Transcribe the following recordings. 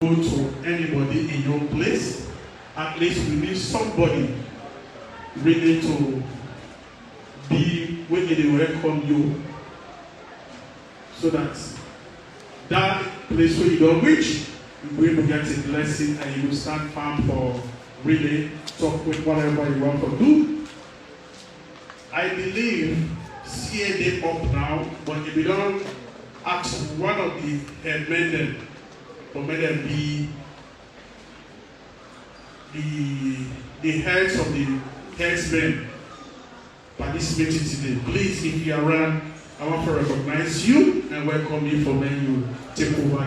go to anybody in your place. At least we need somebody really to be when they welcome you, so that place where you don't reach, you will able to get a blessing and you will stand firm for really talk with whatever you want to do. I believe CA up now, but if you don't ask one of the headmen for may them be the heads of the headsmen participating today. Please, if you are around, I want to recognize you and welcome you for when you take over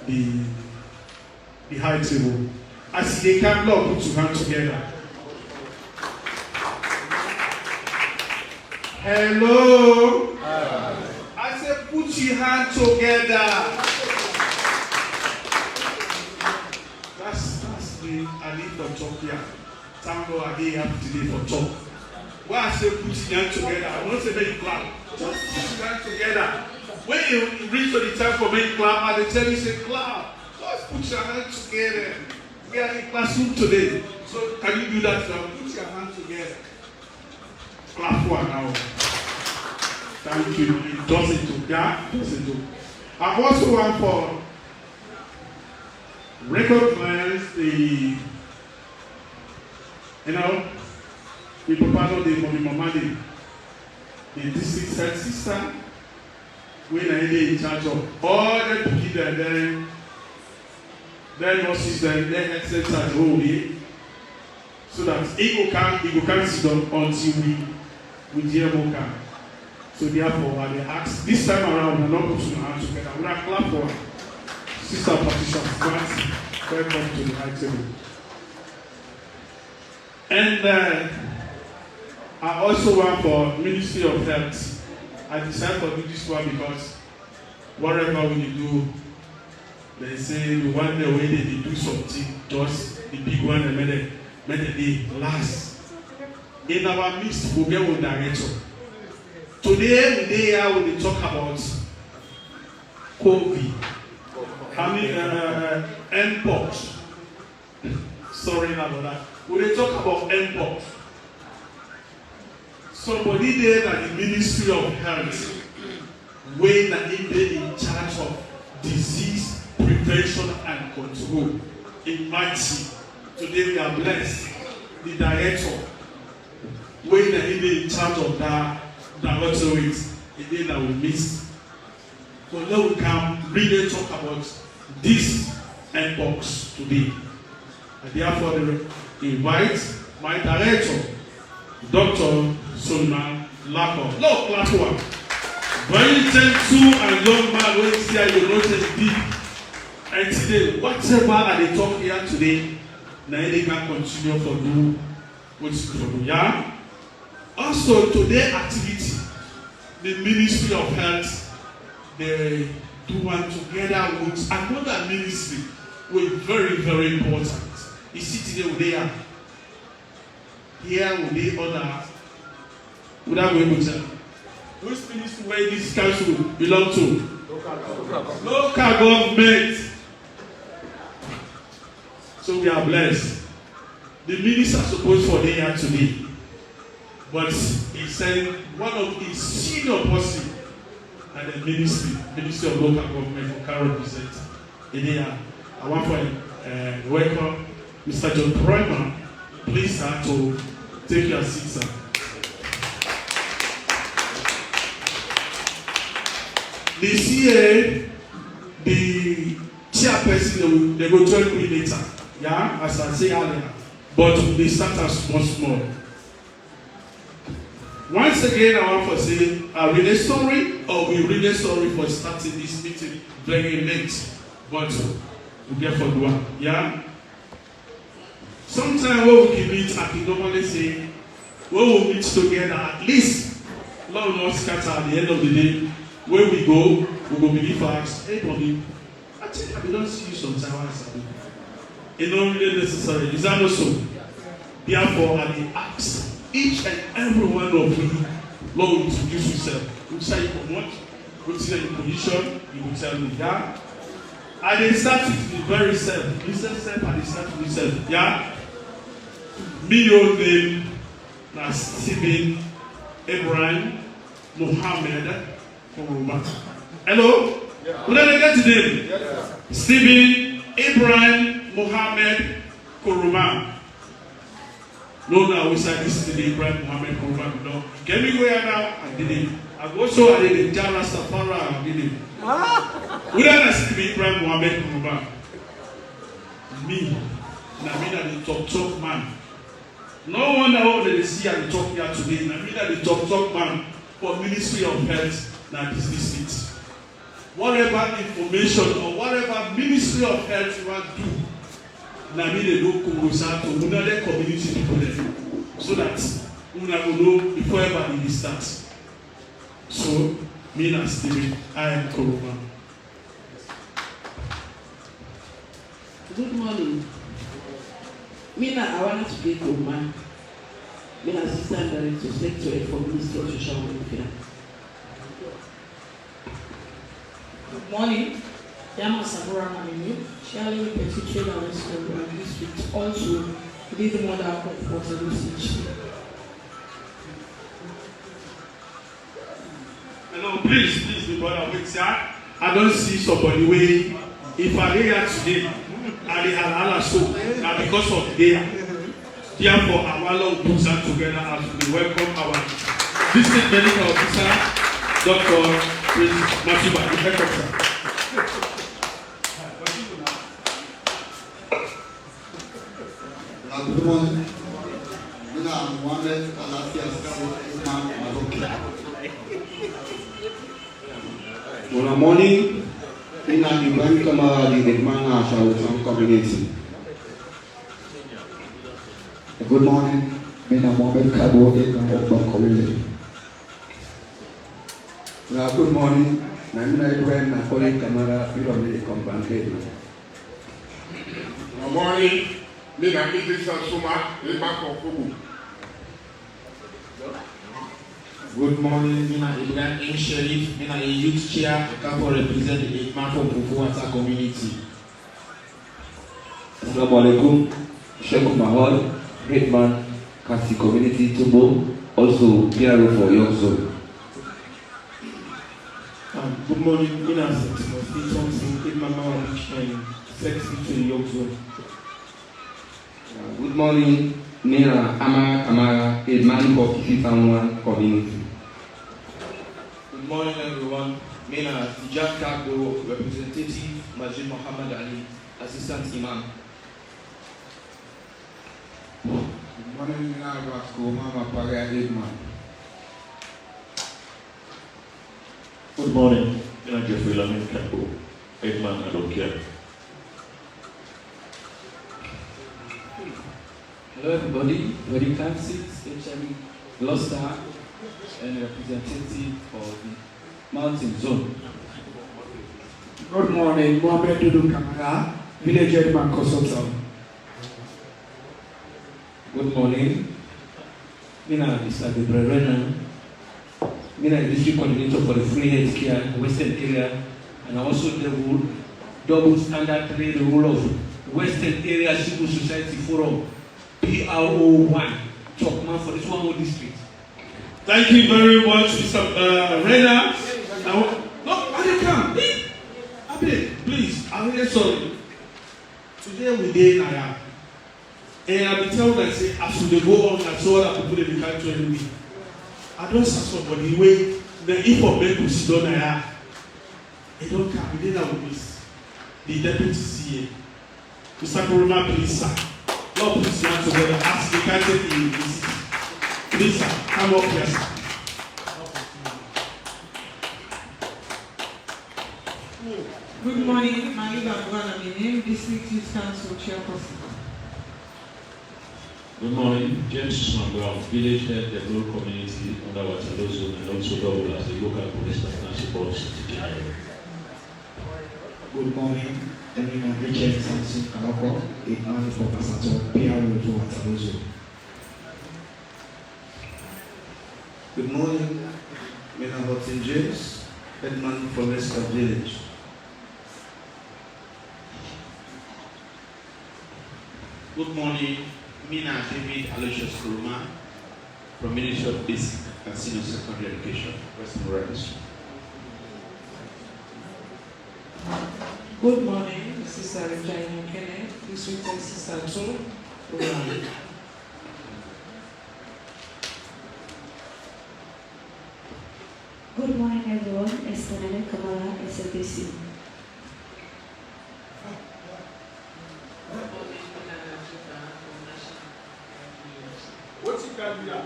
the high table. As they can all put your hands together. Hello. I said put your hand together. That's the I need to talk here. Thank God I didn't have today for talk. Why I say put your hand together, I won't say make you clap. Just put your hand together. When you reach to the time for me to clap, I will tell you say clap. Just put your hand together. We are in classroom today. So can you do that now? Put your hand together. Clap for now. Thank you. It doesn't do. Yeah? It doesn't do. I also want for recognize the Papa the Mama, the district health sister, when I in charge of all the people that then nurses and then health centers whole day, so that it can sit down until we hear more. So therefore, I ask this time around, we're not putting our hands together. We're not clap for Sister Patricia. Welcome to the high table. And I also work for Ministry of Health. I decided to do this one because whatever we do, they say the one the way they do something, just the big one and made it last. In our midst, we get with director. Today we will talk about COVID. Mpox. Sorry about that. We will talk about Mpox. Somebody there at the Ministry of Health, when they in charge of disease prevention and control in Mighty. Today we are blessed. The director, when they in charge of that directorate, the day that we miss. So now we can really talk about this Mpox today. And therefore, I invite my director, Dr. Solomon Lako. No, Lako. Very gentle and young man when you see how you notice deep. And today, whatever they talk here today, now they can continue for do what's for do. Yeah? Also, today activity, the Ministry of Health, they do one together with another ministry, which is very, very important. You see today, they are here with the other, without going to tell. Which ministry where this council belong to? Local government. So we are blessed. The minister supposed for day here today. But he said one of his senior person at the Ministry of Local Government for Carol represent. I want to welcome Mr. John Primer. Please start to take your seat, sir. The CA, the chairperson, they go join me later. Yeah, as I say earlier. But they start as small. Once again, I want to say, are we really sorry or we really sorry for starting this meeting very late? But we get for one. Yeah? Sometimes when we can meet, I can normally say, when we meet together, at least, Lord not scatter at the end of the day. When we go, we will believe us. Hey, Bobby, I think I don't see you sometimes. It's not really necessary. Is that not so? Therefore, I will ask each and every one of you, Lord, introduce yourself. You say you come what? You say your position, you will tell me that. I dey start with the very self. Self, I dey start with self. Yeah? Me own name na Stephen Abraham Mohammed Kuruma. Hello? Who did I get today? Yes, Stephen Abraham Mohammed Kuruma. No, now we say this is the Abraham Mohammed Kuruma. No, get me where now. I did it. I also I did it. Jala Safara. I did it. Who did I Stephen Abraham Mohammed Kuruma? Me. Now me that the talk man. No wonder all they see and talk here today. Now me that the talk man for Ministry of Health. Now this it. Whatever information or whatever Ministry of Health you want to do, now me they do Kungosa to another community people there, so that we will know before everybody starts. So me na Stephen, I am Kuruma. Good morning. Me na I want to be Kuruma. Me na Assistant Director Sector for Ministry of Social Welfare. Good morning. Yama Sabura Mamini, Charlie Petitian and Restaurant District, also lead the mother of Water Usage. Hello, please, before I wait, sir. I don't see somebody way. If I hear today, I have so now because of there. Therefore, our Lord puts us together as we welcome our district medical officer, Dr. Matiba, the head doctor. Good morning. Good morning. Ina Ibrahim Kamara di Dekmana Shawusan community. Good morning. Mina Mohamed Kabo Ekman community. Good morning. Namina Ibrahim Nakoli Kamara Pyramid Company. Good morning. Mina Idris Suma, Eba Kofubu. Good morning, Mina Ibrahim Sharif, Mina a youth chair, I can represent the Ekman from Pufuata community. Assalamu alaikum, Sheikh Mahal, Headman, Kasi community Tumbo, also PRO for Young Zone. Good morning, Mina Timothy Thompson, Headman Mawabich and Secretary Young Zone. Good morning, Nina Ama Kamara, Headman for Kisifanwan community. Good morning, everyone. Mina Tijak Kago, Representative Majid Muhammad Ali, Assistant Imam. Good morning, Mina Vasco, Mama Paga Edman. Good morning, Mina Jeffrey Lamin Kapo, Edman Adokia. Hello everybody, Very Francis, HME Gloucester, and representative for the Mountain Zone. Good morning, Mohamed Dudu Kamara, Village Headman Consultant. Good morning, Mina Mr. Debrerena, Mina District Coordinator for the Free Health Care in the Western area, and also the double standard 3, the rule of Western Area Civil Society Forum, PRO1, Chokman for this one district. Thank you very much, Mr. Rena. No, I didn't come. Please, I'm really sorry. Today we did Naya. And I've been told that say, as we go on, I saw that people in the country anyway. I don't see somebody way the information to sit down Naya. They don't come. We did that with this. The deputy CA. Mr. Kuruma, please, sir. Lord, please stand together. Ask the country in this. Please, sir, come up here, sir. Good morning, Maliba Buana, District Youth Council Chairperson. Good morning, James Mambra, Village Head Development Community under Waterloo Zone and also double as the local police partner supports the Good morning, everyone. Richard Samson Kaloko, a man for Pastor PRO to Waterloo Zone. Good morning, Mina Houghton James, Headman for Leicester Village. Good morning, Mina David Aloysius Kuruma from Ministry of Basic and Senior Secondary Education, Western Rural District. Good morning, Sister Regina Kenneth, District Assistant 2, Program. Good morning, everyone. Eskanele Kamara, SLBC. What's it called here?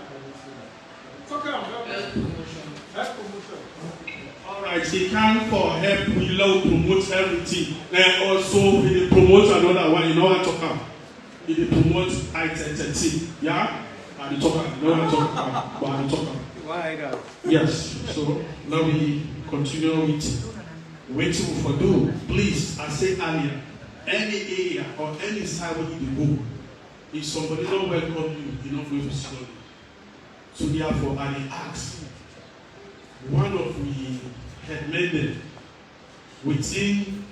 Talk about health promotion. Health promotion. All right, they can for help Willow promote everything. And also, they promote another one. You know what I talk about? They promote identity. Yeah? And they talk about. You know what I talk about? What I talk about. Why that? Yes. So now we continue with waiting for do. Please, I said earlier, any area or any side where you go, if somebody don't welcome you not going to slowly. So therefore, I ask one of the headmen within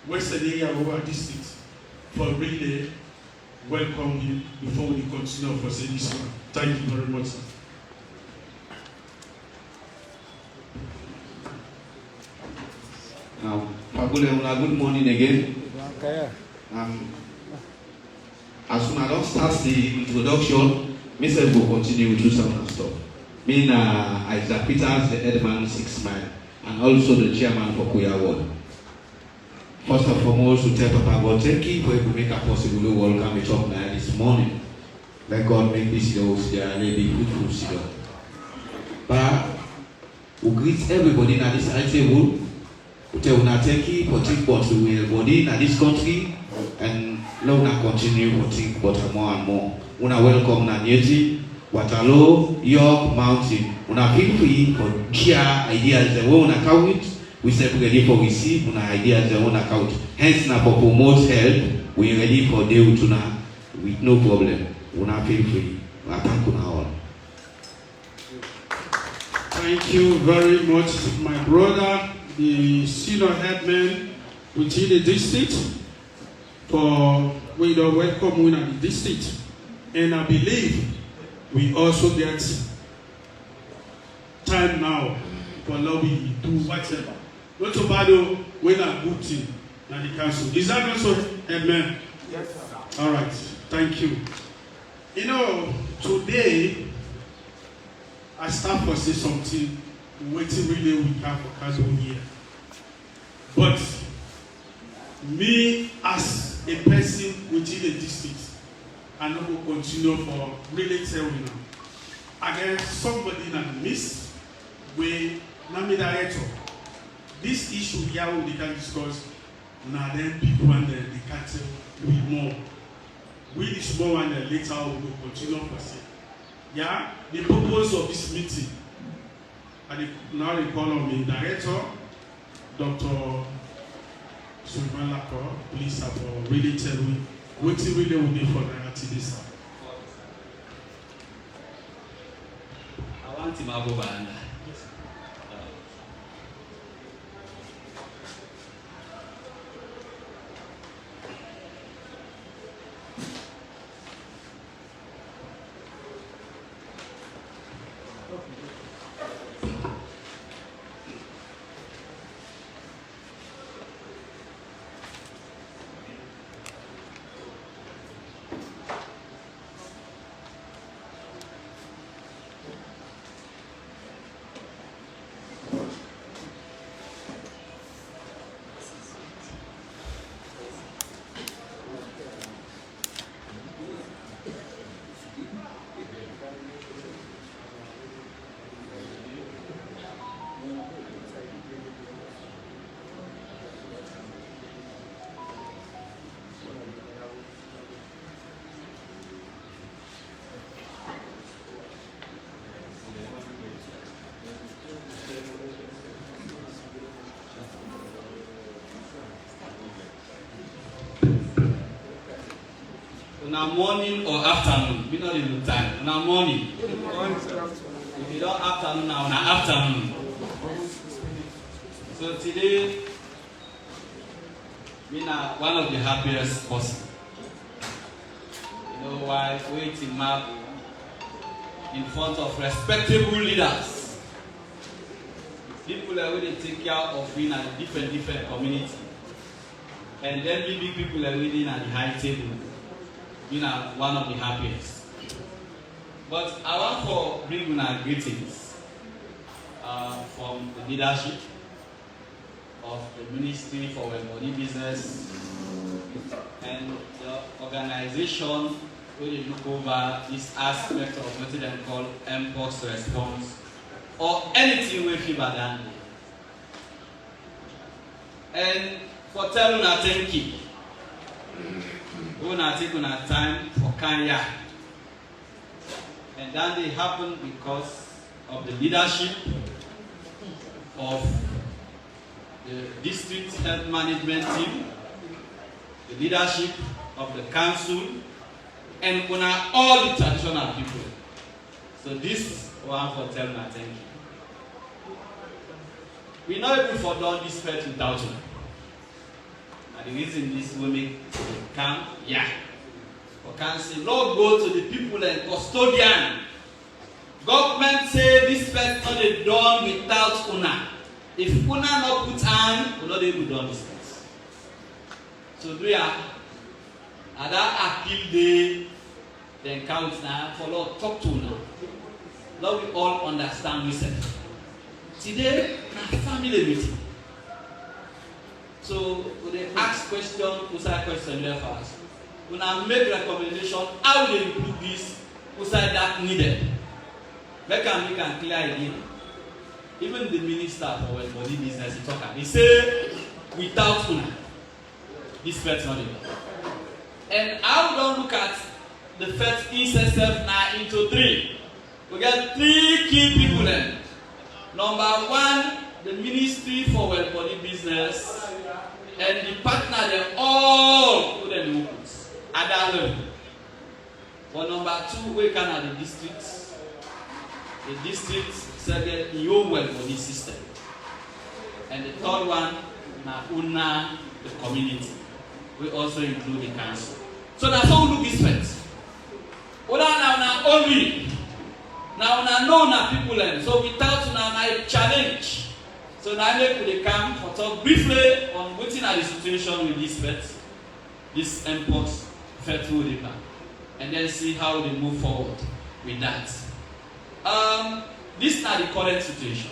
Western area of our district for really welcome you before we continue for saying this one. Thank you very much, sir. Good morning again. As soon as I start the introduction, myself will continue with some stuff. Me Isaac Peters, the headman 6 Mile, and also the chairman for Kuya Ward. First and foremost, to tell Papa God, thank you for making it possible to welcome me up now this morning. Let God make this day and let be fruitful season. But we greet everybody at this high table. We tell you thank you for taking part in everybody in this country, and let us continue to think about more and more. We welcome Nanyeti, Waterloo, York, Mountain. We feel free for share ideas that we want to count. We say we ready for receive. We ideas that we want to count. Hence, na for promote help. We ready for deal tuna with no problem. We feel free. We thank you all. Thank you very much, my brother, the senior headman within the district, for we don't welcome you in the district. And I believe we also get time now for now we do whatever. Not to battle when I'm good team and the council. Is that also headman? Yes, sir. All right. Thank you. You know, today I start for say something waiting really we have for council here. But me as a person within the district, I know will continue for really telling now. Again, somebody in the midst with Nami director. This issue here we can discuss now then people and the cattle with more. We is more and then later we will continue for say. Yeah, the purpose of this meeting, and now they call on me director, Dr. Sulman Lako, please have really tell me what you really will need for this. I want him to go back. Now morning or afternoon, we don't even time. Now morning. If you don't afternoon now, afternoon. So today, we are one of the happiest person. No why waiting map in front of respectable leaders. People that will take care of in a different community. And then big people are waiting at the high table. You know, one of the happiest. But I want to bring our greetings from the leadership of the Ministry for Body Business and the organization where they look over this aspect of what they call Mpox response or anything we feel bad. And for telling us thank you. We will take our time for Kenya. And that they happen because of the leadership of the district health management team, the leadership of the council, and all the traditional people. So this one for telling us thank you. We're not able to do this fight without you. And the reason this will make come, for council, Lord go to the people and custodian. Government say this fight not done without una. If una not put on, we're not able to do this fight. So do ya? At that appeal day, then count now for Lord talk to una. Lord we all understand we said. Today, na family meeting. So they ask question, answer question there first. When I make recommendation, how they improve this, answer that needed. Make can clear again. Even the minister for body business, he talk. He say, without una, this first not enough. And how don't look at the first itself now into three. We got three key people then. Number one, the Ministry for Body Business and the partner they all put them in at that level. For number two, we can at the districts. The districts segregate your body system. And the third one, na the community. We also include the council. So that's how we look this first. Now only. Now know na people learn. So without na challenge. So now they come for talk briefly on what's in the situation with this pet, this Mpox fatal data, and then see how they move forward with that. This is the current situation.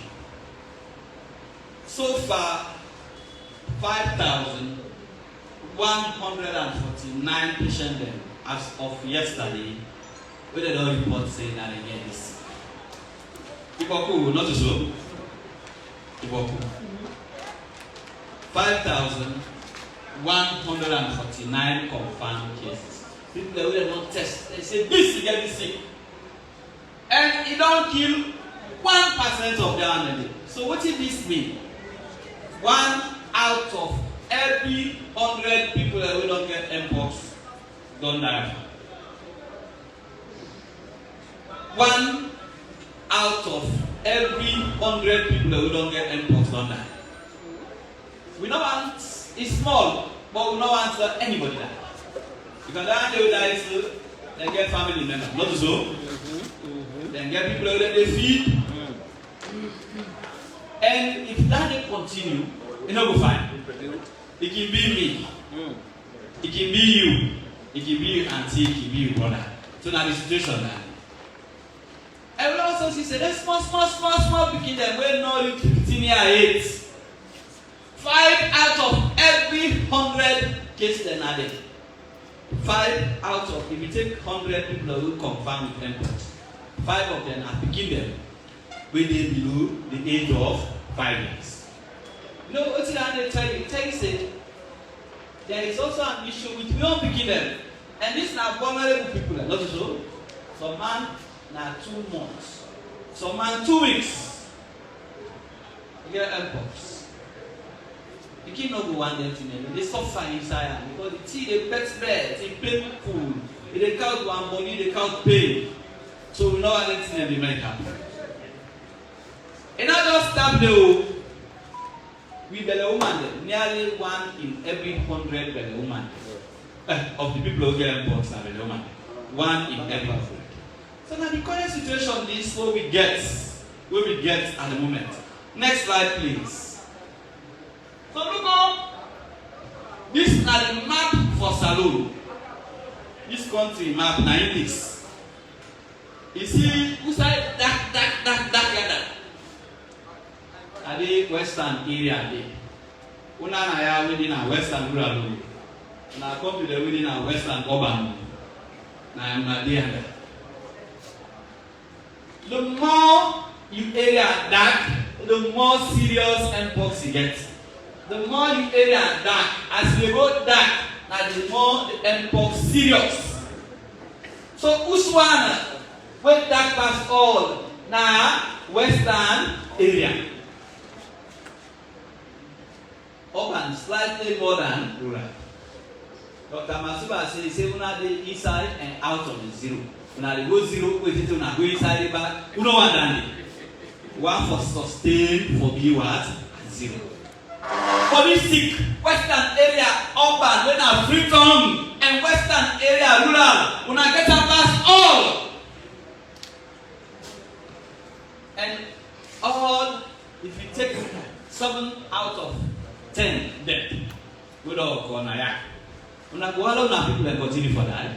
So far, 5,149 patients then, as of yesterday, we did not report saying that again this. People not to so. 5,149 confirmed cases. People that will not test, they say this is getting sick. And it don't kill 1% of their energy. So what did this mean? 1 out of every 100 people that will not get Mpox don't die. 1 out of every 100 people that we don't get Mpox don't die. We don't want, it's small, but we don't want anybody die. Because that they will die, so they get family members. Not so. Then get people that they feed. And if that they continue, it will go fine. It can be me. It can be you. It can be your auntie, it can be your brother. So now the situation now. And we also see say that small picking them will not reach 15 years. 5 out of every 100 cases then added. 5 out of, if you take 100 people that will confirm with Mpox, 5 of them are picking them when they below the age of 5 years. You know what they tell you? Tell you say there is also an issue with young picking them, and these are vulnerable people. Not so. Some man now 2 months. Some man 2 weeks. You get Mpox. You cannot go one day to them. They suffer inside because the tea they pet bed, they painful. They count one body, they count pain. So we know anything they make happen. And not just stop the we belly woman, nearly 1 in every 100 belly woman of the people who get Mpox are belly woman. one in every 100. So now the current situation is what we get at the moment. Next slide, please. So look up. This is the map for Salone. This country map na this. You see, who side dark yada. Are the western area there? Una na ya within a western rural. Una come to the within a western urban. Na am na there. The more you area dark, the more serious Mpox you get. The more you area dark, as you go dark, now the more the Mpox serious. So which one when dark pass all? Now western area. Urban slightly more than rural. Dr. Masuba says una the inside and out of the zero. Una dey go zero, wait until una go inside the back. You know what that is? One for sustain, for be what? Zero. For this sick, western area urban, when I freedom, and western area rural, when I get a pass all. And all, if you take 7 out of 10 death, we don't go na ya. When I go along, now people will continue for that.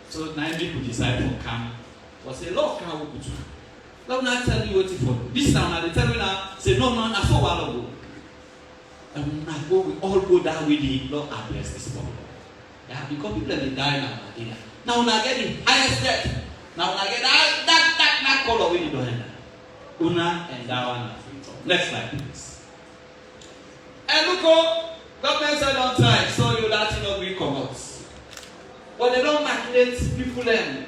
So 9 people decide for camp. For say, Lord, can we put you? Let me tell you what it for. This time, they tell me now, say, no, I saw while ago. And when I go, we all go that way, the Lord address this problem. Yeah, because people they die now. Now, when I get the highest death, now when I get that color, we need to handle. Una and that one. Next slide, please. And look up, government said don't try, so you that you know we come out. But they don't calculate people them.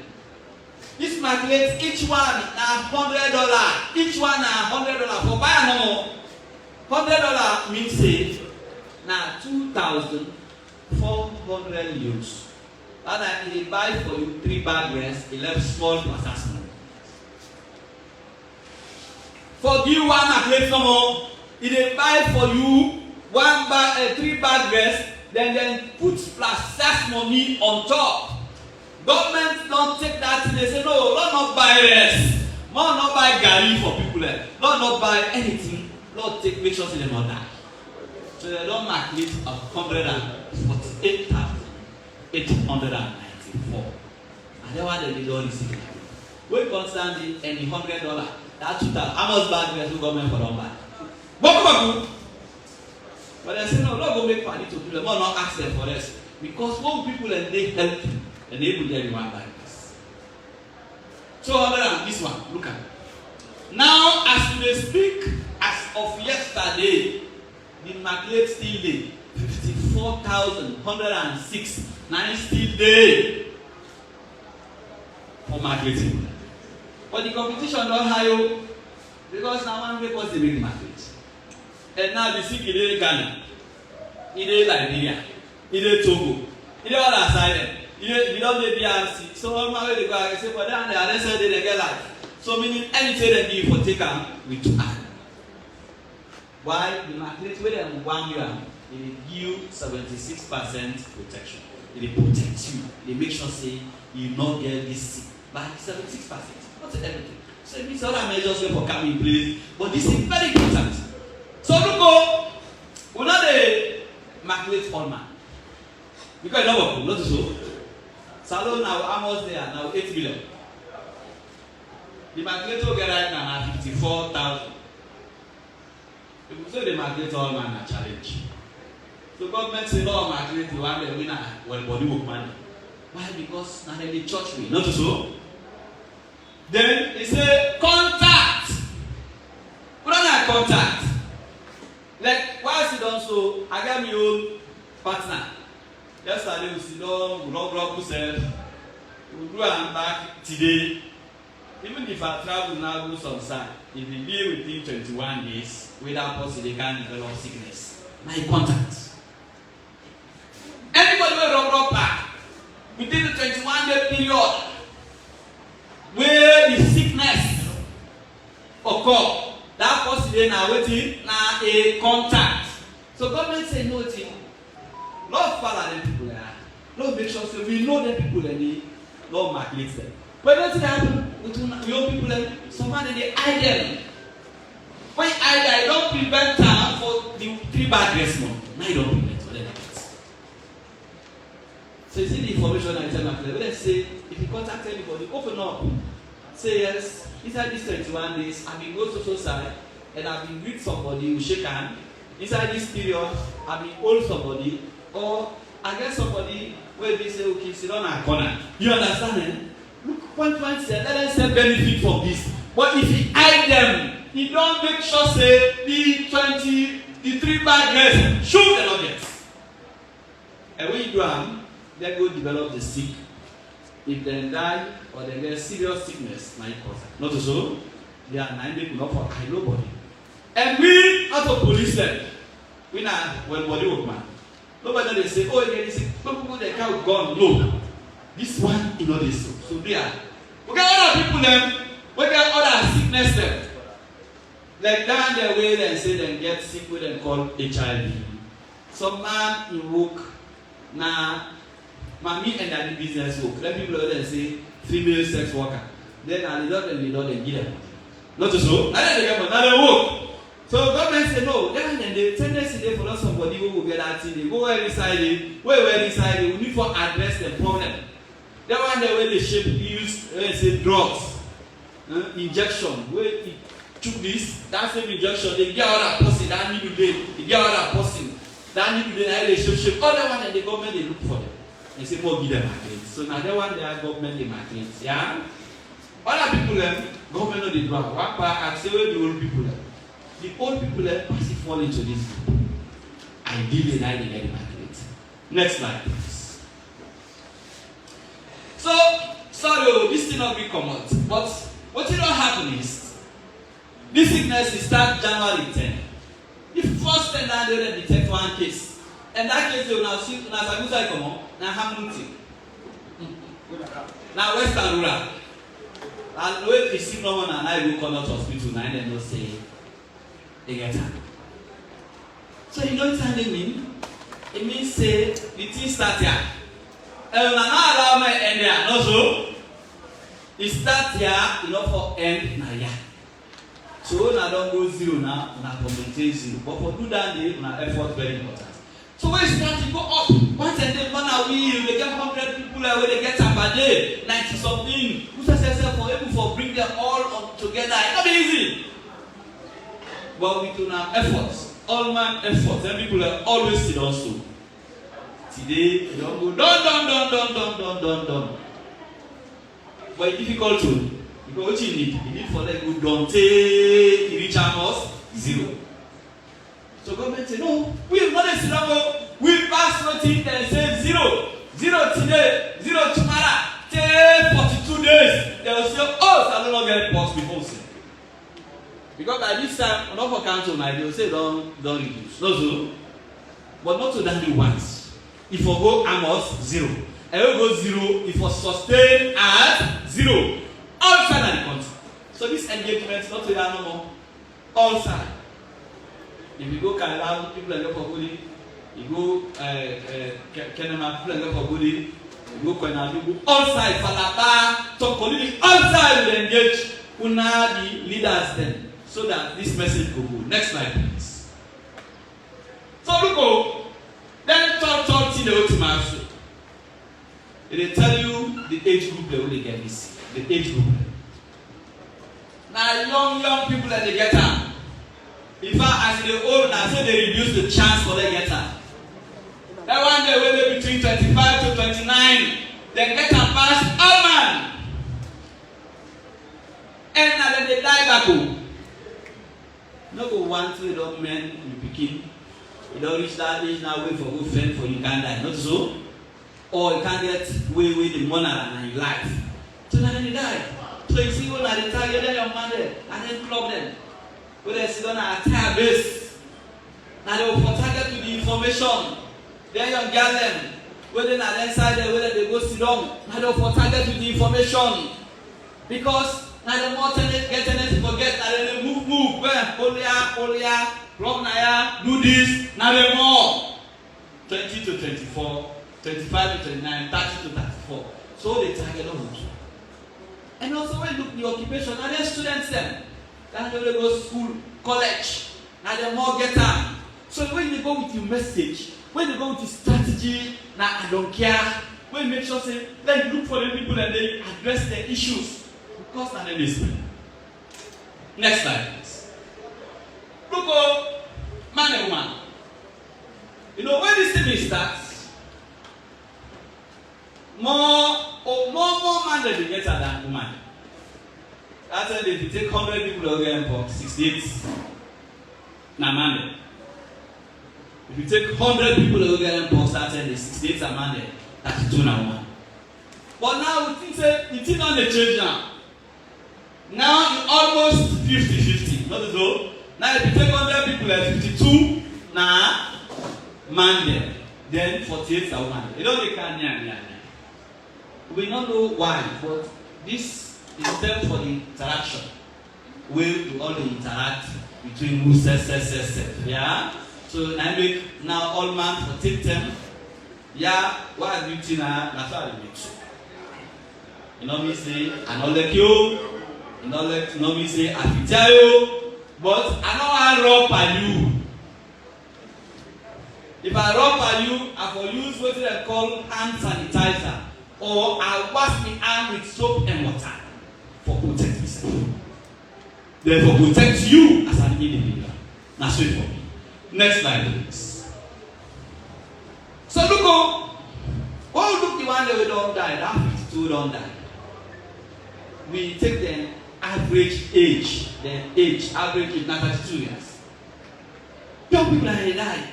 This calculate each one na $100. Each one na $100 for buy no more. $100 means say na 2,400 euros. And they buy for you 3 bag rest, 11 small assessment. For you one calculate no more. If they buy for you 3 bag rest, then put plus tax money on top. Government don't take that and they say, no, Lord not buy rest. Lord not buy gari for people. Lord not buy anything. Lord take make sure they don't die. So they don't mark it of 148,894. And then what they don't receive. We constantly any $100. That 2,000. How much bad rest will government for don't buy? But they say, no, Lord go make money to do them. Lord not ask them for this. Because when people and they help you, and they will get one like this. So other than this one, look at it. Now, as we speak, as of yesterday, the market still day 54,106. Now still day for marketing. But the competition don't high because now one way was the big market. And now the sick in Ghana, in Liberia, in Togo, in all asylum. You don't need DRC. So all my way they go and say, but then they are said they get life. So meaning anything they give for take them with 2 add. Why the market where them 1 year, it give 76% protection. It protects you. They make sure say you not get this sick. But 76%. What's everything? So it means other measures for coming in place. But this is very important. So look go, we know the market all man. Because you know what, not so. Salon now almost there, now 8 billion. The market will get right now 54,000. People say the market all man a challenge. So government say no market you want the winner well body work money. Why? Because now the church way, not so. Then they say contact. What are contact? Like whilst you don't so, I got my own partner. Yesterday we sit down, we rub ourselves, we go and back today. Even if I travel now go some side, if we be within 21 days, without possibly they can develop sickness. My contact. Anybody will rub back within the 21-day period where the sickness occur, that possibly now waiting now a contact. So government say no thing. Not follow them people there. Let's make sure so we know the people and they don't manipulate them. But what's it happen with young people and somebody they hide them. When I don't prevent time for the 3 bad dress more. Now you don't prevent for them. So you see the information I tell my friend. Let's say if you contact anybody, open up. Say yes, inside these 21 days, I've been go to side and I've been with somebody who shake hand. Inside this period, I've been hold somebody or I get somebody where they say, okay, sit on a corner. You understand it? Look, point say, let them say benefit from this. But if you hide them, you don't make sure say the 3 bad girls shoot the nuggets. And when you do they go develop the sick. If they die or they get serious sickness, not so, they are 90 people not for nobody. And we out of police them, we now when body work man. Nobody they say, oh, they say, people they can't gun. No, this one you know this. So they are. We get other people them. We get other sickness them. Like down their way they say they get sick with them called HIV. Some man in work now. Mommy and daddy business work. Let people there say female sex worker. Then I don't give them. Not so. And then they get another work. So government say no. Then the tendency they follow somebody who will get that thing. They go where inside it. Where inside it. We need to address the problem. That one the way they shape use say drugs, injection. Where it took this, that same injection. They get other person that need to do. They get other person that need to do. They shape. Other one and the government they look for them. They say more give them market. So now they want their government the market. Yeah. Other people government know the drug. One part I say where the old people the old people pass it fall into this group. Ideally now they get the market. Next slide please. So sorry, this thing not be common. But what it don't happen is this sickness is start January 10. The first time that they detect one case. And that case they will now see Sagusa come on. Now Hamilton. Now Western Rural. And when you see no one and I will come out of hospital now and they say they get her. So you know what I mean? It means say the thing start here. And now allow my end there. No so it start here, you know for end now here. So now don't go zero now, now compensate zero. But for do that day, now effort very important. So when you start to go up, once and then one a wheel, they get 100 people where they get up a day, 90 something. Who says for able for bring them all up together? It's not easy. But we do now efforts, all man efforts. Then people are always sit down so. Today you don't go done. But it's difficult to because what you need for them go don't take reach us 0. So government say no, we have not a syllable. We pass nothing and say 0. 0 today, 0 tomorrow. Take 42 days. They will say, oh, I don't get Mpox before say. Because by this time, not for council, they will say don't reduce. No so. But not to that once. If we go Amos 0. And we go 0, if we sustain at 0. Outside of the country. So this engagement not to that no more. Outside. If you go Canada, people are for goodie. You go Kenema, people are for goodie. You go Kwenadu, you go outside, Falaba, Tokoli, outside we engage. Una the leaders then, so that this message will go. Next slide, please. So look, then talk to the ultimate. They tell you the age group they will get this. The age group. Now young people that they get out. In fact, as they old, I say they reduce the chance for they get her. That one day when they between 25 to 29, they get her past all man. And now then they die back home. No go one to the men you begin. You don't reach that age now, wait for good friend for you can't die. Not so. Or you can't get way the money and your life. So now then they die. So you see when they target them, your man there, and then club them. When they sit on a entire base, now they will target with the information. Then you get them. When they are inside there, when they go sit down, now they will target with the information. Because now the more get tendency to forget, now they move. Where? Olia, club naya, do this. Now they more. 20 to 24, 25 to 29, 30 to 34. So they target of it. And also when you look the occupation, now they're students then. That's when they go to school, college. Now they're more get up. So when you go with your message, when you go with your strategy, now I don't care. When you make sure say, then you look for the people and they address their issues. Because now they listen. Next slide, please. Look up, man and woman. You know when this thing starts, more man than get than woman. That's why if you take 100 people who get Mpox, 68 na man. If you take 100 people who get Mpox, that's why 68 are man. 32 na woman. But now we think say the thing on the change now. Now you almost 50-50. Not so. Now if you take 100 people like 52 na man then 48 are woman. You know they can't we don't know why, but this is term for the interaction. Way to all the interact between who says. Yeah? So I make now all man for take them. Yeah, what are you doing now? That's how they make sure. You know me say, I don't like you. You know me say, I will tell you. But I don't want to rob at you. If I rub at you, I will use what they call hand sanitizer. Or I wash my hand with soap and water for protect myself. Therefore, protect you as an individual. That's it for me. Next slide, please. So look up. Oh, look the one that we don't die. That 52 don't die. We take the average age. Average age, not 32 years. Young people are die.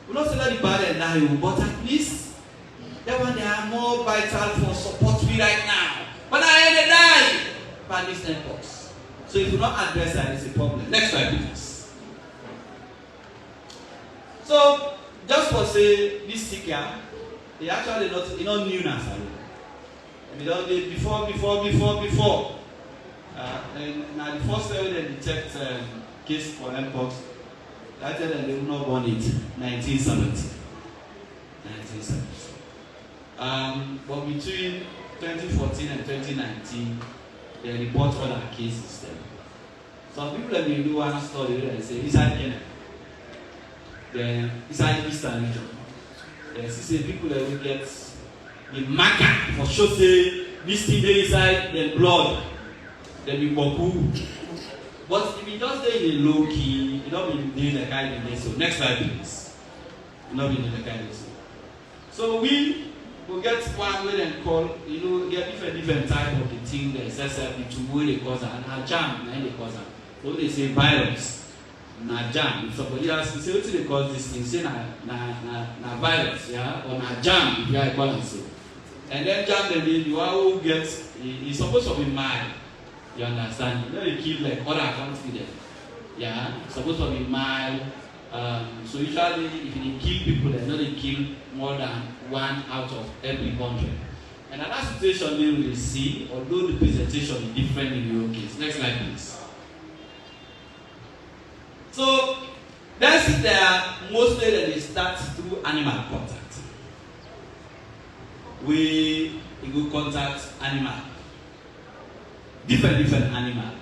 We don't say that the bad die, but at least that one they are more vital for support me right now. But I ain't die by this Mpox. So if you don't address that, it's a problem. Next slide, please. So just for say this sick here, they actually not new now. We don't do before. And now the first time they detect case for Mpox, I tell them they will not born it 1970. But between 2014 and 2019, they report other cases then. Some people have been doing one study and say inside Kenya, then inside Eastern region, they see people that will get the marker for sure say this thing they inside their blood, they be boku. But if you just stay in a low key, you don't be doing the kind of this. So next slide, please. You don't be doing the kind of this. So we will get one way and call, get different type of the thing that SSFP to where they cause and a jam, and they cause it. So they say virus, na jam. If somebody else say what they cause this thing, say na virus, yeah, or na jam, if you are calling so. And then jam the you are who gets it's supposed to be mild. You understand? You know they kill like other countries there. Yeah, it's supposed to be mild. So usually if they kill people, they know they kill more than 1 out of every 100. And at that situation they will see, although the presentation is different in your case. Next slide, please. So that's there mostly that they start through animal contact. We go contact animal. Different animal.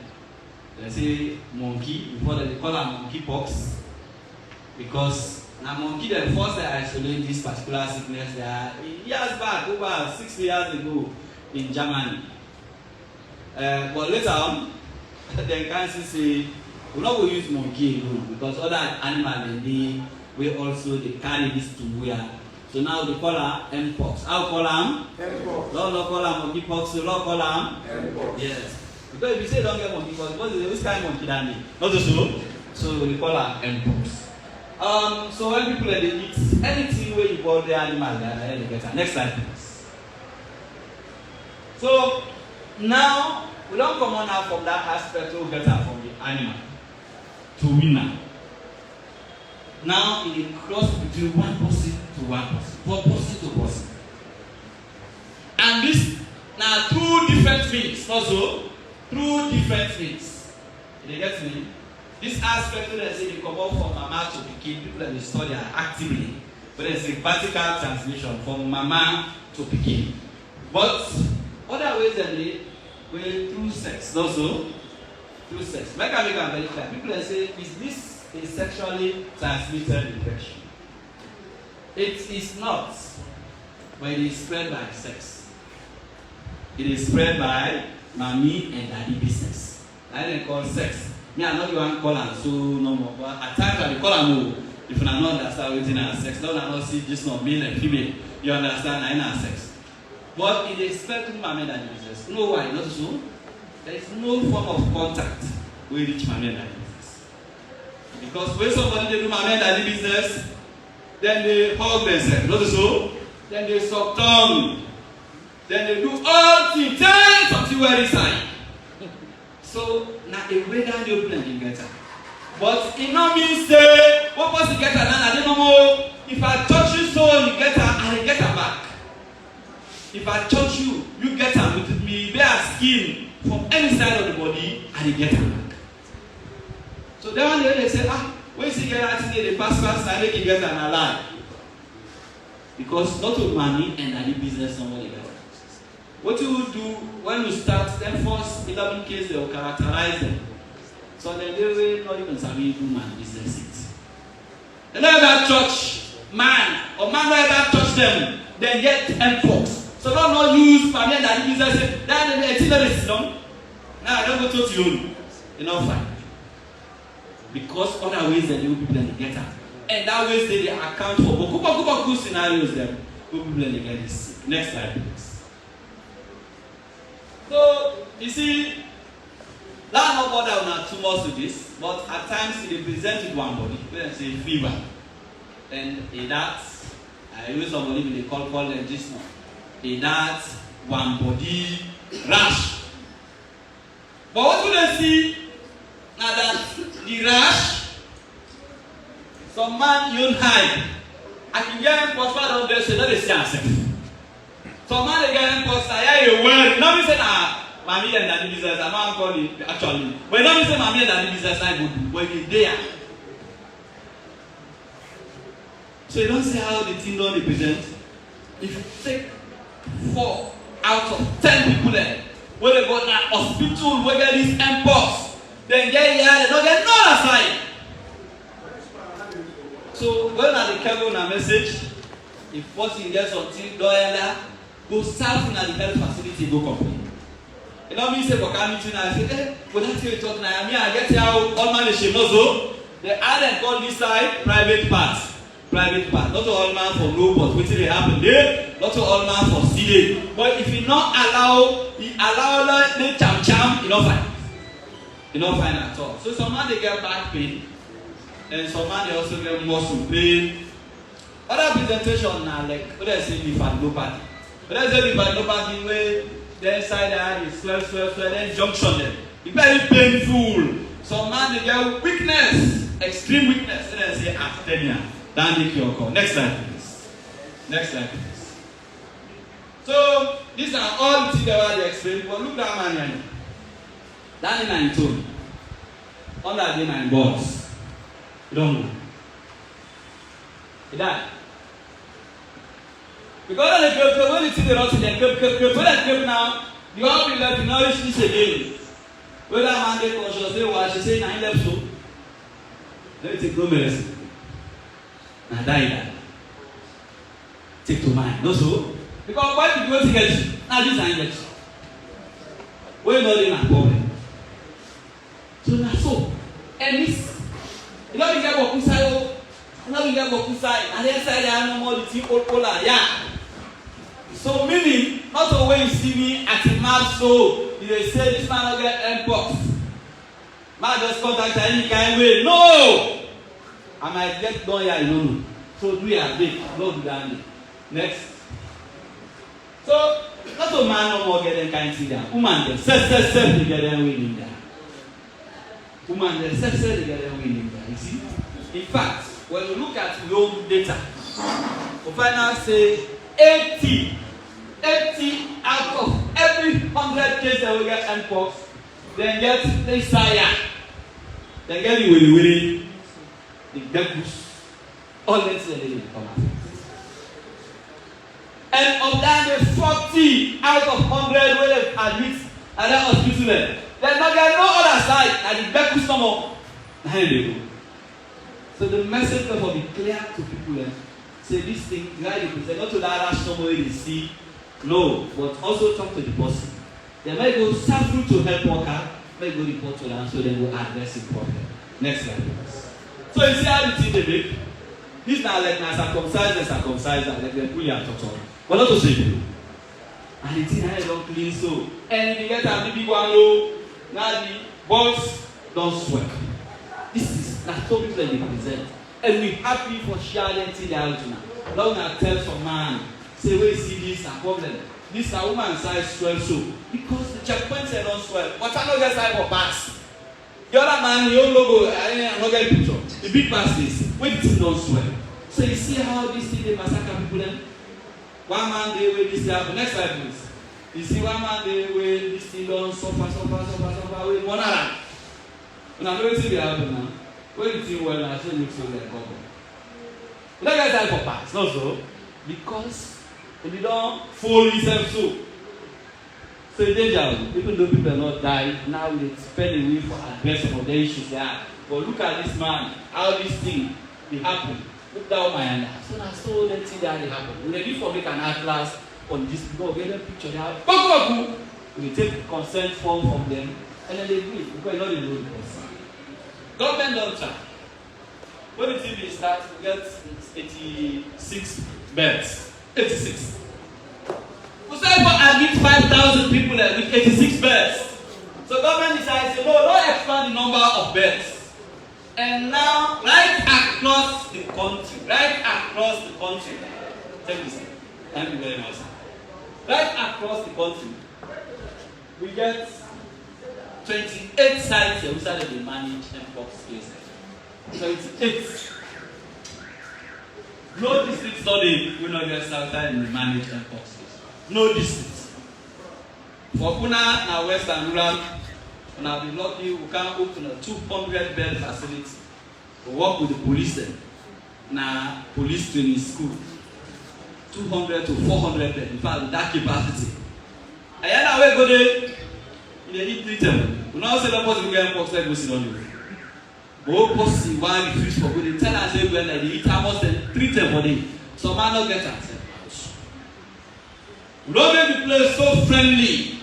Let's say monkey, before they call them Mpox. Because now monkey the first they isolate this particular sickness there years back, over 60 years ago in Germany. But later on, they can say we not go use monkey alone because other animals they also they carry this to where. So now they call her Mpox. How call them? Mpox. Don't call them Mpox. Don't call them Mpox. Yes. Because if you say don't get monkeypox, because which kind of monkey that mean? Not so. So we call her Mpox. So when people they eat anything where you call the animal, they get her. Next slide, please. So now we don't come on out from that aspect to get her from the animal to winner. Now it cross between one person to one person, from person to person. And this now two different things also. Through different things. You get me? This aspect that I say you come out from mama to the kid, people that they study actively. but it's a vertical transmission from mama to pikin. But other ways than they way through sex, also through sex. Make I make am very clear. People dey say, is this a sexually transmitted infection? It is not, but it is spread by sex. It is spread by mommy and daddy business. I didn't call sex. Me, I know you want call am so no more. But at times I dey call am if you not understand wetin na sex, don't not see just not male and female. You understand na sex. But it is spread through mommy and daddy business. You know why? Not so. There is no form of contact wey reach mommy and daddy business. Because when somebody dey do mommy and daddy business, then they hug themselves. Not so. Then they suck tongue. Then they do all things. Tell something very inside. So now a way down your plan you get her. But it not mean say what person get her now I don't know. If I touch you so you get her, I get her back. If I touch you, you get her with me bare skin from any side of the body, I get her back. So then one day they say, when you get her today, the pass I make you get her alive. Because not only money and any business somebody get her. What you will do when you start, then first 11 cases they will characterize them. So then they will not even sabi do man business it. And that church man or man will ever touch them, then get Mpox. So don't not use family and that business. Then they tell them done. Now I don't go to you. You know fine. Because other ways that you people they get her. And that ways they account for good scenarios them. People they get this. Next slide please. So, you see, that no bother not too much to this, but at times they present with one body, let's say fever. And in that, I use somebody they call them this one. In that, one body rash. But what do they see? Now that the rash, some man you hide. I can get him for 500 so that is yourself. So man again, because I hear a word. Not me say mommy and daddy business. I'm not calling it actually. But not me say mommy and daddy business. I go do. But if there, so you don't see how the thing don't represent. If you take 4 out of 10 people there, when they go to hospital, we get this Mpox, then get here, they don't get no other side. So when I carry a message, if person gets something, don't go south in the health facility, go complain. You know me say for community now, I say, but that's what you talk now. I get here all man is shame also. They add and call this side private part. Private part. Not all man for no, but what will happen there? Not all man for CD. But if you not allow the cham, you don't find. You don't find at all. So some man they get back pain, and some man they also get muscle pain. Other presentation now like what I say lymphadenopathy. But let's say lymphadenopathy where the inside the eye is swell, then junction them. It's very painful. Some man they get weakness, extreme weakness. Then they say asthenia. Then they cure call. Next slide please. Next slide please. So these are all the things that they explain. But look that man here. That is 19. All that day 9 balls. You don't know. He died. Because of the when you see the rot in the now, you all be left to nourish this again. Whether man they conscious, they watch, she say 9 left so. Let me take no medicine. Now die. Take to mind. No so. Because why did you want to get you? Now this is injection. We're not in a problem. So now so. And this, you know, we get what inside. Now we get go inside, and then inside there no more the thing polar, yeah. So meaning, not always you see me at a map, so you say this man will get Mpox. Man just contact any kind way. No! I might get done here, you know. So do your big, not do that. Next. So, not a man no more get them kind of thing there. Woman, they self, they get them winning there. Woman, they self, they get them winning there. You see? In fact, when you look at Leone data, we find out say 80 out of every 100 cases that we get Mpox, then get the Isaiah, then get the willy, the Dekus, all that they come out. And of that, the 40 out of 100 wey dem admit at that hospital dem. Dem no get no other side na the Beku stomach. Na im dey go. So the message will be clear to people. Say this thing, the guy you present, not to that rash stomach wey dey see. No, but also talk to the person. They might go sample to help worker, might go report to them, so they will address the problem. Next slide, please. So you see how the thing they make? This now like na circumcised, like they pull your torture. But not to say you. And the thing I don't clean so. And the get a big one low, now the balls don't sweat. This is not so people they present. And we happy for sharing the out now. Now I tell some man, say we see this a problem. This a woman size 12 so. Because the checkpoint say don't swell. But I no get size for pass. The other man, the old logo, I no get picture. The big pass is when it don't swell. So you see how this thing they massacre people then? One man they way this happen. Next slide please. You see one man they way this thing don't suffer, with one around. And I know it's going to happen now. When you think well, I show you so like couple. You don't get time for pass, not so. Because if you don't follow yourself so. So it's dangerous. Even though people are not dying, now they spend away for addressing of the issues they have. But look at this man, how this thing they happen. Look down my hand. So now so that thing that they happen. We ready for make an atlas on this people get a picture there. We take consent form from them and then they do it because not the road person. Government don't try. When the TV starts, we get 86 beds. 86. We say for admit 5,000 people with 86 beds. So government decides, no, don't expand the number of beds. And now, right across the country, tell me this, thank you very much. Right across the country, we get 28 sites here which are they manage Mpox cases. 28. No district study will not get started in the managed Mpox cases. No district. For Puna, now Western Rural, and I'll be lucky we can open a 200-bed facility. We work with the police there. Now, police training school. 200 to 400 beds. In fact, with that capacity. I had a way go there. They need treatment. We now say that person get Mpox like we sit on you. But person why refuse for good. They tell us everywhere that they eat almost and treat them for them. Some man not get answer. We don't make the place so friendly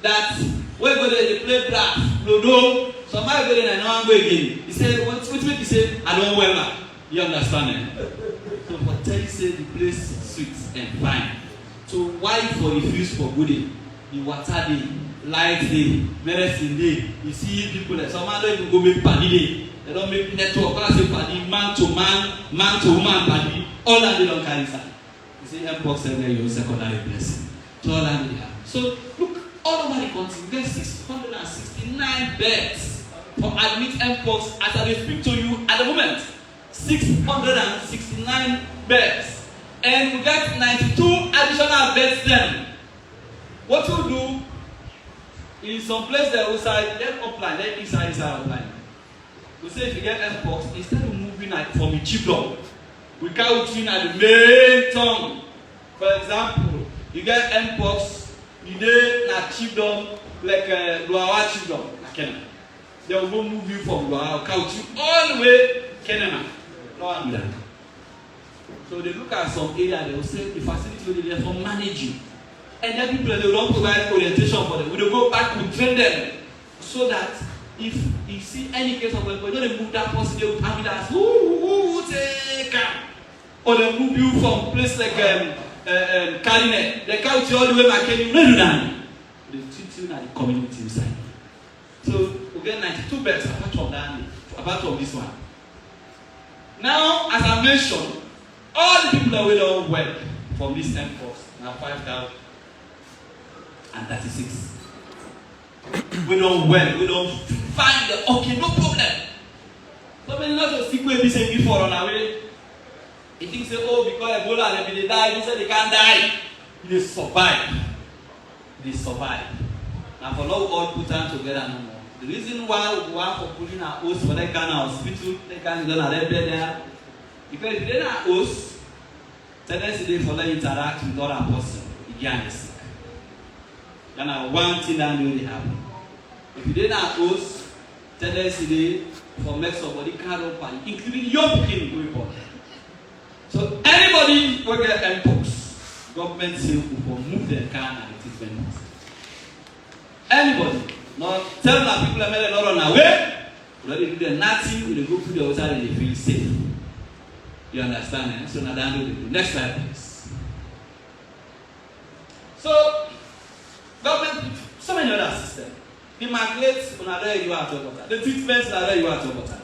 that when go there they play draft, ludo. Some man go there and no one go again. He said, which make he say, I don't well now. You understand it? So for tell you say the place is sweet and fine. So why for refuse for good? The water day. Light day, medicine day. You see people like some man don't even go make party day. They don't make network. I say party, man to woman party. All that they don't carry inside. You see Mpox everywhere your secondary blessing. So all that they have. So look, all over the country, we get 669 beds for admit Mpox as I speak to you at the moment. 669 beds. And we get 92 additional beds then. What we do in some place there outside, then upline, then inside upline. We say if you get Mpox, instead of moving like from the chipdom, we count in at the main tongue. For example, you get Mpox, you dey na chipdom like Luawa chipdom, like Kenya. They will go move you from Luawa, count you all the way Kenya. No one do that. So they look at some area, they will say the facility will therefore manage you. And then people they don't provide orientation for them. We don't go back to train them so that if you see any case of people, they move that person, they will ambulance, who take care. Or they move you from place like Karinet, they count you all the way back and you do that. They treat you at the community inside. So we get 92 beds apart from that, apart from this one. Now, as I mentioned, all the people that we don't work from this Mpox now 5,000. And 36. We don't well, we don't find the okay, no problem. So many lots of sick people say before on our way. He thinks say, oh, because Ebola they die, he said they can't die. They survive. They survive. Now for now all put them together no more. The reason why we want for putting our host for that kind of hospital, they can't go there. Because if they're not host, tendency dey for them interact with other person, again is sick. And one thing that really happen. If you didn't host, tendency dey for make somebody carry up and including young people report. So anybody who get Mpox, government say we will move their car and the treatment. Anybody, not tell the people that may not run away. We don't do nothing. We go put the outside and they feel safe. You understand? Eh? So now that do next slide, please. So government, so many other systems. The immaculate, you are talking about. The treatments, you are talking about.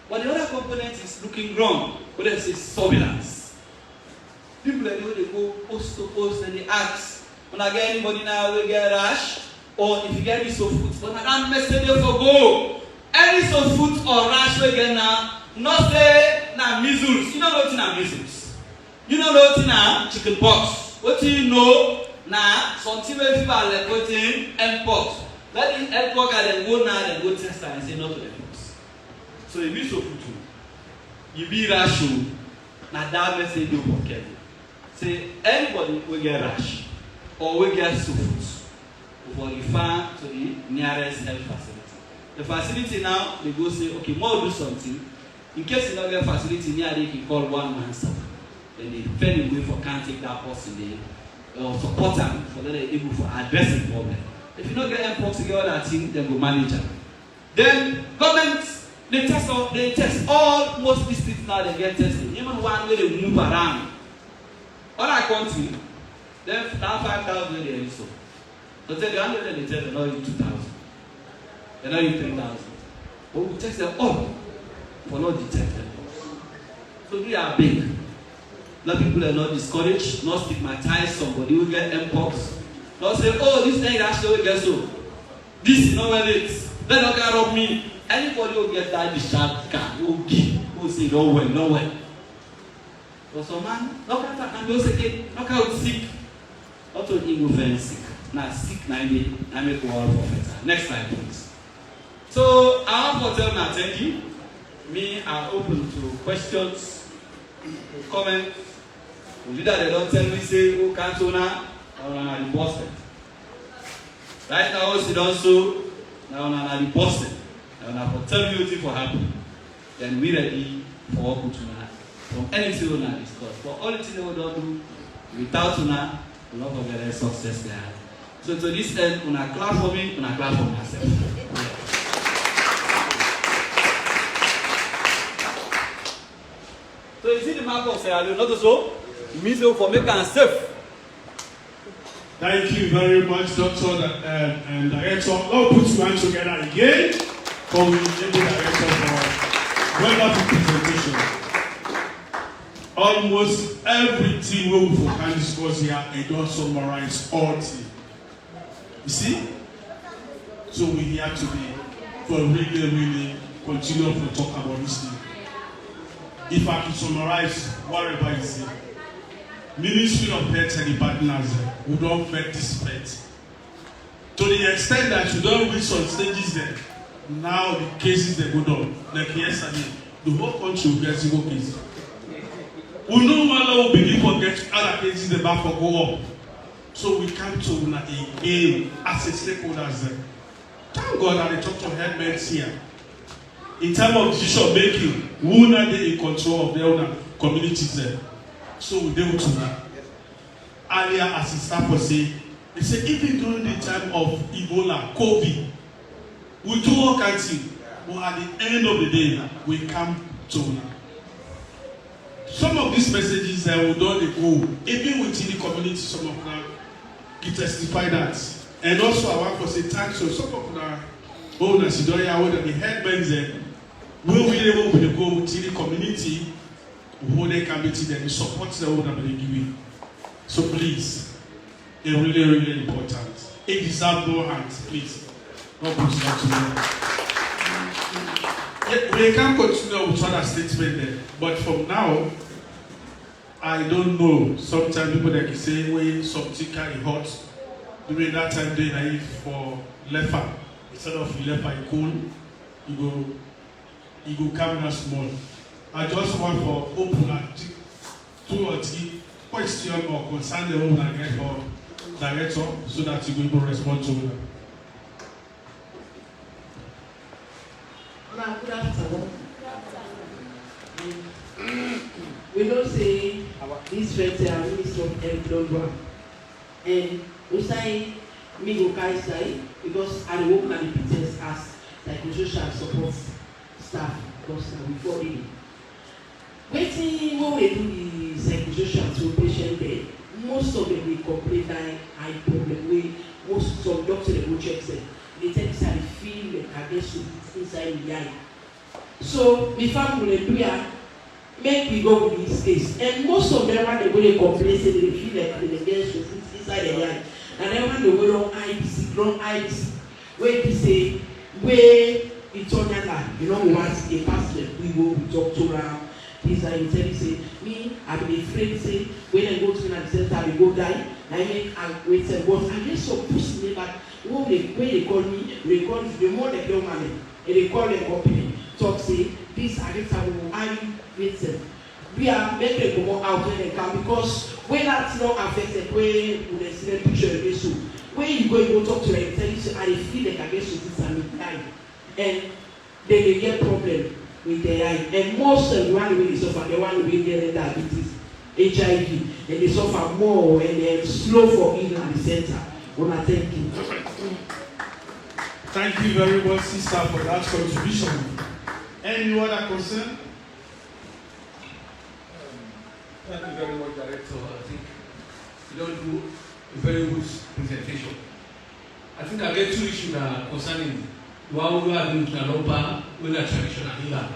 But the other component is looking wrong. What they say surveillance. People they go post to post and they ask, when I get anybody now will get rash, or if you get this so food, but I can't message them for go. Any so food or rash we get now, not say na measles. You don't know what na measles. You don't know what na chicken pox. What do you know na something where people are like putting Mpox. That is Mpox and then go now and go test and say not to the Mpox. So if you so food too, you be rash na that message do for careful. Say anybody will get rash or will get so food. For refer to the nearest health facility. The facility now, they go say, okay, more do something. In case you don't get facility near, they can call one man stop. Then they fend away for can't take that person there, or support them for them able to address the problem. If you don't get Mpox together that thing, then go manage them. Then government, they test all most districts now they get tested. Even one way they move around. Other country, then now 5,000 they also. But then the 100 they tell them not 2,000. They're not 3,000. But we test them all for not detecting. So we are big. Let people are not discouraged, not stigmatize somebody who get Mpox. Not say, oh, this thing actually gets so. This is not well it. Let not get rob me. Anybody who get that discharge card, who give, who say no well. But some man, knock out and go say, knock out sick. Not to even very sick. Now sick, I make war for better. Next slide, please. So I want to tell now, thank you. Me are open to questions, comments. Leader they don't tell me say who can't now or na the busted. Right now also don't so now na the busted. Now for tell me what for happen. Then we ready for work to now from anything we na discuss. But all the things we don't do without now we not forget the success they have. So to this end, una clap for me, una clap for myself. So you see the map of Sierra Leone, not so? It means for make and safe. Thank you very much, Doctor and Director. Let's put your hands together again for the Director for wonderful presentation. Almost everything we will discuss here, I don't summarize all things. You see? So we're here today for really continue to talk about this thing. If I could summarize whatever you say, Ministry of Health and the partners who don't vet this pet. To the extent that you don't reach some stages there, now the cases they go down. Like yesterday, the whole country will get 0 cases. We no matter will begin to get other cases the back for go up. So we come to again as a stakeholders there. Thank God that the Dr. Headmans here. In terms of decision making, we are in control of their own communities there. So we deal with that. Earlier, as the staff was saying, they said even during the time of Ebola, COVID, we do all kinds of things. But at the end of the day, we come to now. Some of these messages that we don't go, even within the community, some of them can testify that. And also, I want to say thanks to some of the owners, the headmen there, will be able to go within the community, who they can be there, the support the owner will give you. So please, it's really important. It deserves no hands, please. God push that to me. We can continue with other statement there, but from now, I don't know. Sometimes people that can say when something can be hot, during that time they naive for leper. Instead of leper cool, you go come down small. I just want for open 2 or 3 question or concern the home director so that you will be able to respond to them. Good afternoon. We don't say this right Minister of Epidemiological, and we say me go carry side because I work at the PTS as psychosocial support staff because before it. Waiting when we do the psychosocial to patient there, most of them will complain that I problem way most some doctors they go check them. They tell us I feel like I get so inside the eye. So before we do ya, make we go with this case. And most of them when they go they complain say they feel like they get so inside the eye. And then when they go wrong IBC, where they say where it's on your line, you know once a pastor we go we talk to her. This I will tell you say me I be afraid say when I go to the center I will go die. I mean I wait and but I get so push me back. When they call me, they call the more they get money, and they call them company. Talk say this agricultural I wait. We are making come out when they come because when that's not affected, when they see the picture of this, when you go talk to them, tell you say I feel like I get so this and die, and they get problem with their eye. And most of the one way they suffer, the one way get diabetes, HIV, and they suffer more and they're slow for healing at the center. Well, thank you. Thank you very much, sister, for that contribution. Any other concern? Thank you very much, Director. I think you don't do a very good presentation. I think I get two issues concerning one we are doing Nalopa with a traditional healer.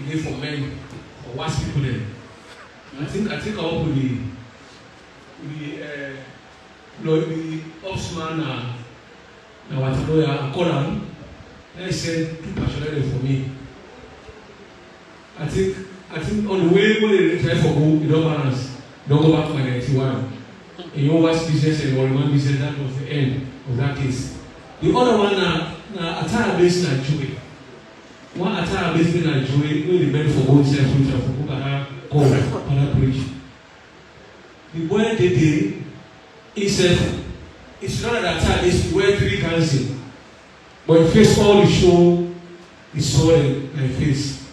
It is for men, for wise people then. I think I hope the Osman and Wataloya and Koran, they said too passionate for me. I think on the way when they try for go, you don't balance. Don't go back to my 91. In your wife's business and your man business, that was the end of that case. The other one na attire based in Nigeria. One attire based in Nigeria, where the men for going self-future for go para call para preach. The boy they did, he said, it's not an attire based, wear 3 dancing. But in face all the show, he saw my face.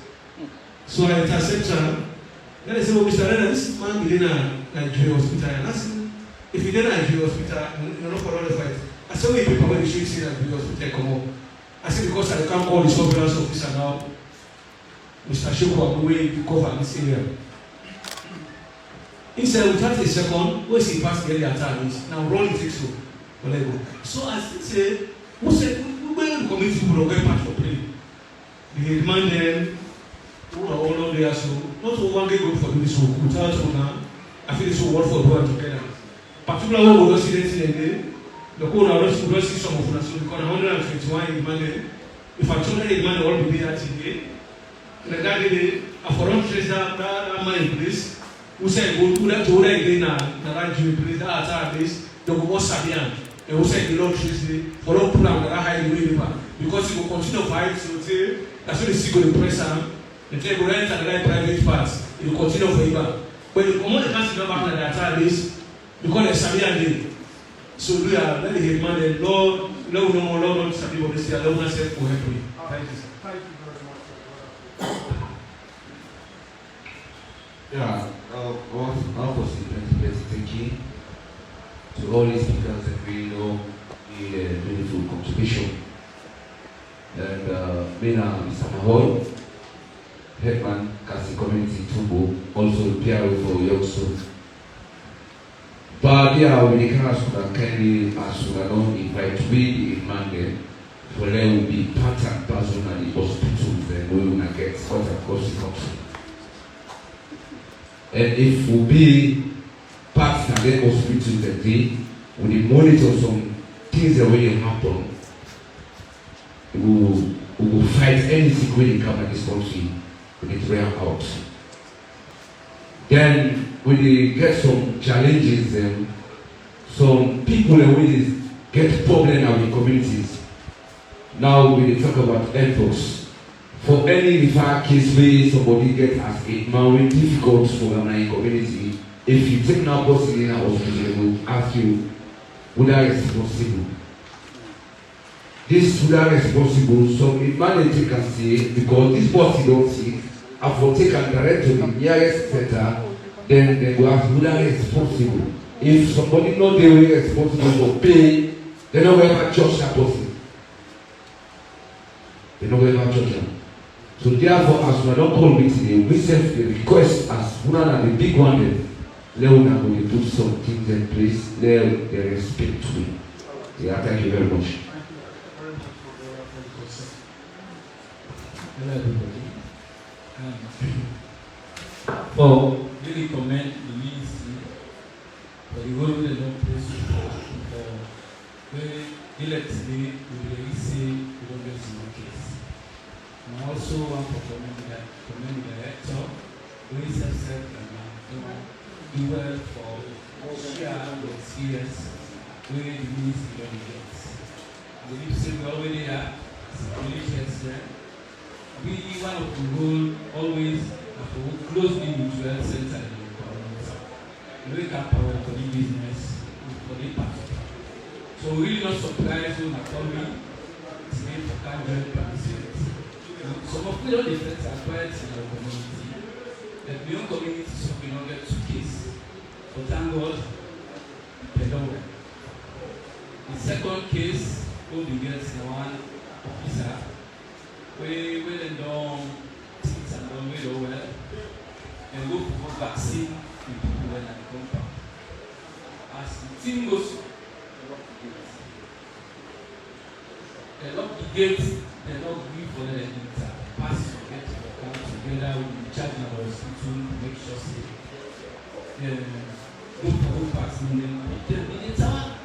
So I intercept her. Then I said, well, Mr. Reynolds, man, we didn't Nigeria hospital. And I said, if you didn't Nigeria hospital, you're not for all the fight. I said, wait, people, when you should see Nigeria hospital come up. I said, because I can't call the surveillance officer now. Mr. Shoko, I'm away to cover this area. He said, we touch a second, where's he passed the attack? Now roll it so. So I said, who said, we're going to commit to the part for play. The man then, who are all of there, so not one get good for this work. Without one, I feel this will work for one together. Particularly when we don't see anything again, the code of us will see some of us. So because 121 in Monday, if I told the man all be there today, and that day, I forgot to trace that man in place, who said, go to that order again, and that you place that attack base, the most Sabian, and who said the Lord Tuesday, for all plan that I hide away because he will continue to fight, so that's what the secret press. The table rent and the private parts, you continue for Iba. When you come on the country back to the attack base, because there's Sabian day. So we are letting him man the Lord, no more, Lord, Sabi, what they say, I don't say for help me. Thank you. Thank you very much. Yeah, our possibility thank you to all these speakers and we know the meaningful contribution. And Mina Mr. Mahoy, Headman Kasi Community Tumbo, also PRO for Yokso. But yeah, we can ask that kindly as we don't invite we the Monday, for there will be part and parcel at the hospital, then we will get what across the country. And if we be part and then hospital that day, we will monitor some things that will happen. We will fight anything when they come at this country. We need to wear out. Then when they get some challenges, some people always get problems in our communities. Now when they talk about Mpox, for any refer case where somebody gets as a man difficult for our community, if you take now person in a hospital, they will ask you whether it's responsible. This whether responsible, so if manager can say, because this person don't see, I will take and direct to the nearest center, then they will ask whether responsible. If somebody not the way responsible for pay, they don't ever judge that person. They don't ever judge them. So therefore, as we don't call meeting, we send the request as one and the big one, then Leone will put some things in place. Let they respect to me. Yeah, thank you very much. Hello everybody. For really commend the ministry for the role they don't play for very diligently we really see we don't get in the case. And I also want to commend the director, very self-said and do well for share the experience where the ministry already gets. I believe we already have really shares there. We one of the role always have to work closely with the health center and the community. We can power for the business for the past. So really not surprised when I call me. It's named for Canberra Participants. Some of the defense are quite in our community. The beyond community so we don't get 2 cases. But thank God, they don't work. The second case, all the girls in one officer. We will endure things and done very well and look for vaccine in people when I come back. As the team goes, they lock the gates, they lock the for the enter. Pass to get to the camp together with the charge of the hospital to make sure they look for vaccine in the town.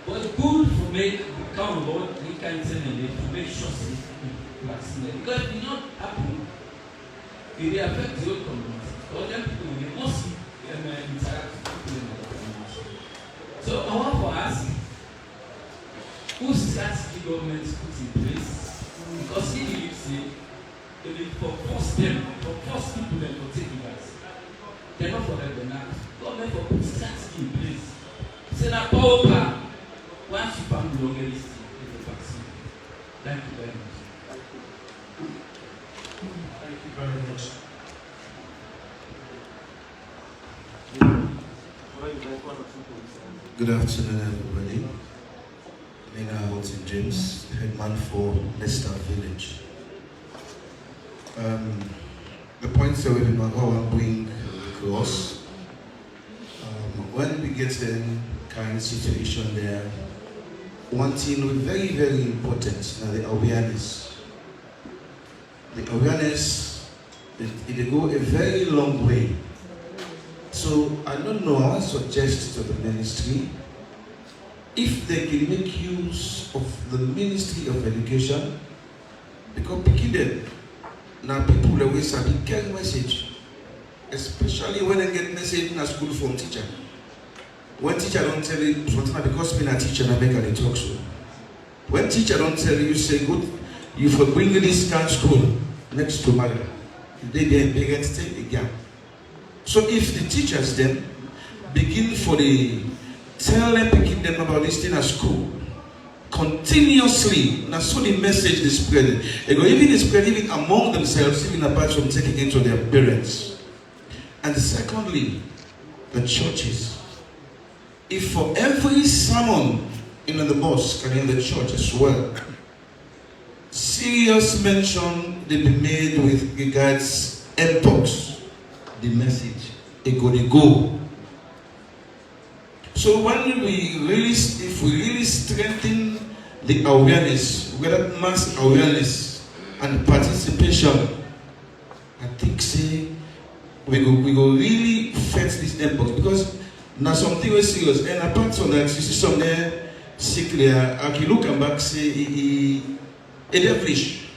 But good for make the count about the kind of to make sure vaccinated. Because it did not happen, it will affect the whole community. All them people will not see them interact with people in the community. So I want to ask, who strategy government put in place? Because he will say, they will force them, force people them to take the vaccine. They're not for them now. Government will put strategy in place. Say that power, once you found the longest the vaccine. Thank you very much. Thank you very much. Good afternoon, everybody. Mina Hilton James, headman for Leicester Village. The points that we've been going to bring across. When we get in current situation there, one thing very, very important now the awareness. The awareness, it go a very long way. So I don't know, I want to suggest to the ministry, if they can make use of the Ministry of Education, because picking them, now people always have a get message, especially when they get message in a school from teacher. When teacher don't tell you something because me a teacher and I make a talk so. When teacher don't tell you, say good, you for bring this kind of school next to Maria. They get to take again. So if the teachers then begin for the tell them picking them about this thing at school continuously, now so the message is spreading. They go even spread even among themselves, even apart from taking it to their parents. And secondly, the churches. If for every sermon in the mosque and in the church as well, serious mention they be made with regards Mpox, the message, it go. So when we really, if we really strengthen the awareness, whether mass awareness and participation, I think say we go really fight this Mpox, because now something was serious. And apart from that, you see some there sick there. I can look and back say it devilish.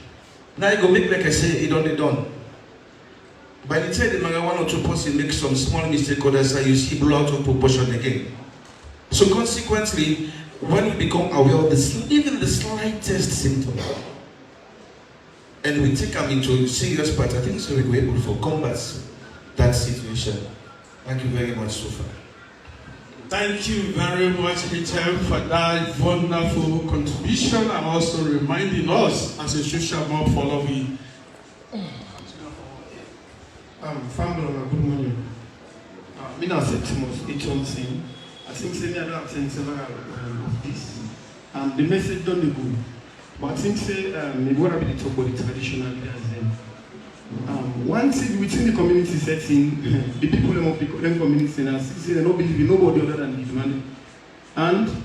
Now you go make like I say it done. By the time the man 1 or 2 person make some small mistake or that's how you see blow out of proportion again. So consequently, when we become aware of this, even the slightest symptom, and we take them into serious part, I think so we're able to combat that situation. Thank you very much so far. Thank you very much, HM, for that wonderful contribution and also reminding us as a social mob following. Family, good morning. Me now say Timothy, I think say me I don't attend several of this. The message don't go. But I think say maybe what I be talk about the traditional leaders then. One thing within the community setting, the people in the community and say they don't believe in nobody other than the man. And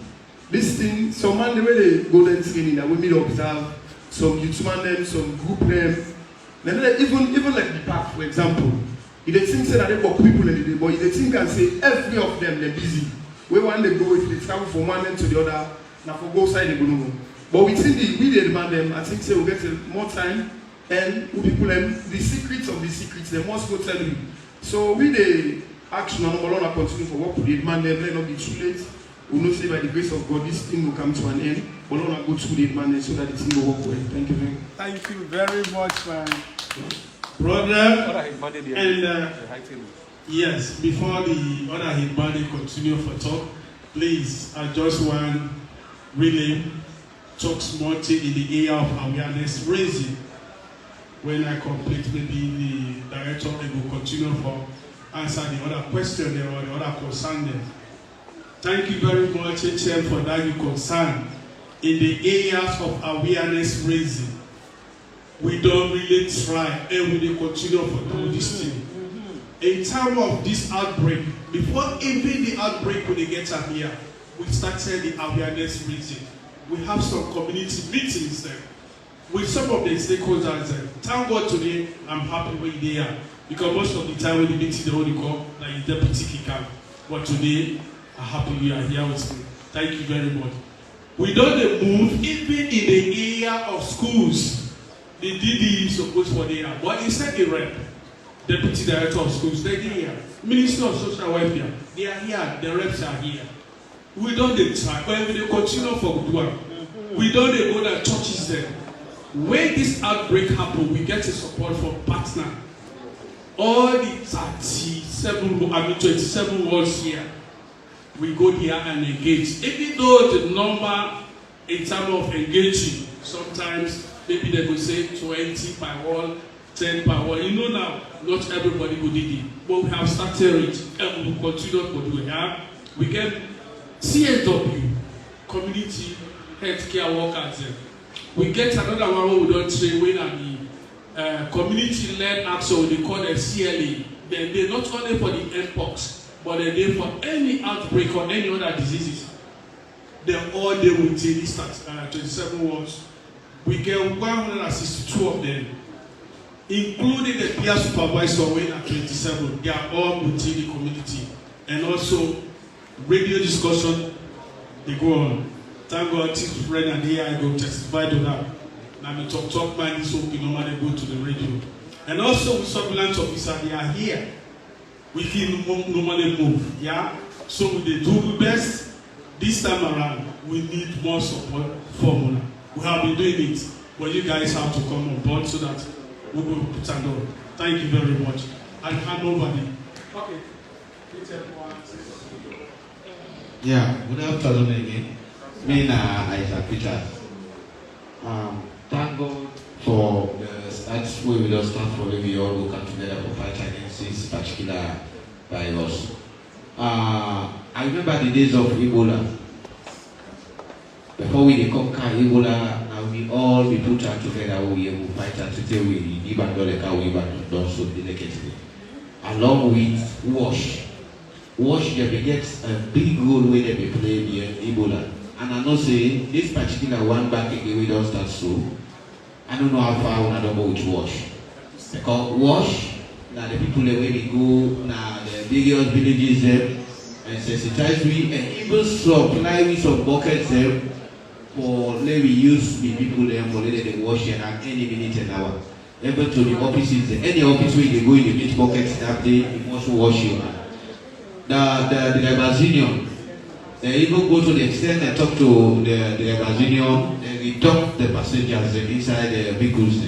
this thing, some man they really go there training that we may observe some youth man them, some group them. Then even like the park, for example, if they think say that they got people in the day, but if they think and say every of them they're busy. Where one they go if they travel from one end to the other, now for go side they go no. But within we demand them, I think say we'll get more time. And we people the secrets of the secrets, they must go tell you. So we the action on Molona continue for work with the demand them, let not be too late. We know say by the grace of God this thing will come to an end. Molona go through the demand so that the thing will work well. Thank you very much. Thank you very much, my brother. And yes, before the other Hibadi continue for talk, please I just want really talk small thing in the area of awareness raising. When I complete, maybe the director will continue for answer the other question there or the other concern there. Thank you very much, HM, for that you concern in the areas of awareness raising. We don't really try and we continue for doing this thing. In time of this outbreak, before even the outbreak when they get up here, we started the awareness raising. We have some community meetings there. With some of the stakeholders, thank God today, I'm happy with they are. Because most of the time when the meeting, they only call like deputy kicker. But today, I'm happy you are here with me. Thank you very much. We don't move, even in the area of schools. The DD is supposed for there. But instead, the rep, deputy director of schools, they're here. Minister of Social Welfare, they are here. The reps are here. We don't try, but we continue for good work. We don't go to churches there. When this outbreak happened, we get a support from partner. All the 27 wards here, we go here and engage. Even though the number in terms of engaging, sometimes maybe they will say 20 per wall, 10 per wall. You know now, not everybody will do it. But we have started it and we will continue to do it. We get CSW, community healthcare workers. We get another one where we don't train when the community-led action, they call it CLA. They're not only for the Mpox, but they're for any outbreak or any other diseases. They're all there with this 27 wards. We get 162 of them, including the peer supervisor when at 27. They are all within the community. And also, radio discussion, they go on. Thank God, teach friend and here I go testify to that. Now we talk man is okay, normally go to the radio. And also with surveillance officer, they are here. We can normally move. Yeah? So they do the best. This time around, we need more support formula. We have been doing it, but you guys have to come on board so that we will put it on. Thank you very much. I'll hand over the. Okay. Yeah, good afternoon again. Me na Isaac Peters. Thank God for the start where we don't start for we all will come together for fight against this particular virus. I remember the days of Ebola. Before we conquer Ebola, now we all be put together we will fight and today we even though the car we even done so delicately. Along with wash. Wash they get a big role where they play the Ebola. And I know say this particular one back again we don't start so. I don't know how far we don't go with wash. Because wash, now the people the way they go, now the various villages there and sensitize we and even supply with some buckets there for let we use the people there for let them wash and any minute an hour. Even to the offices, any office where they go in the meat buckets that day, you must wash you. The Brazilian. They even go to the extent and talk to the Brazilian, and we talk the passengers inside the vehicles.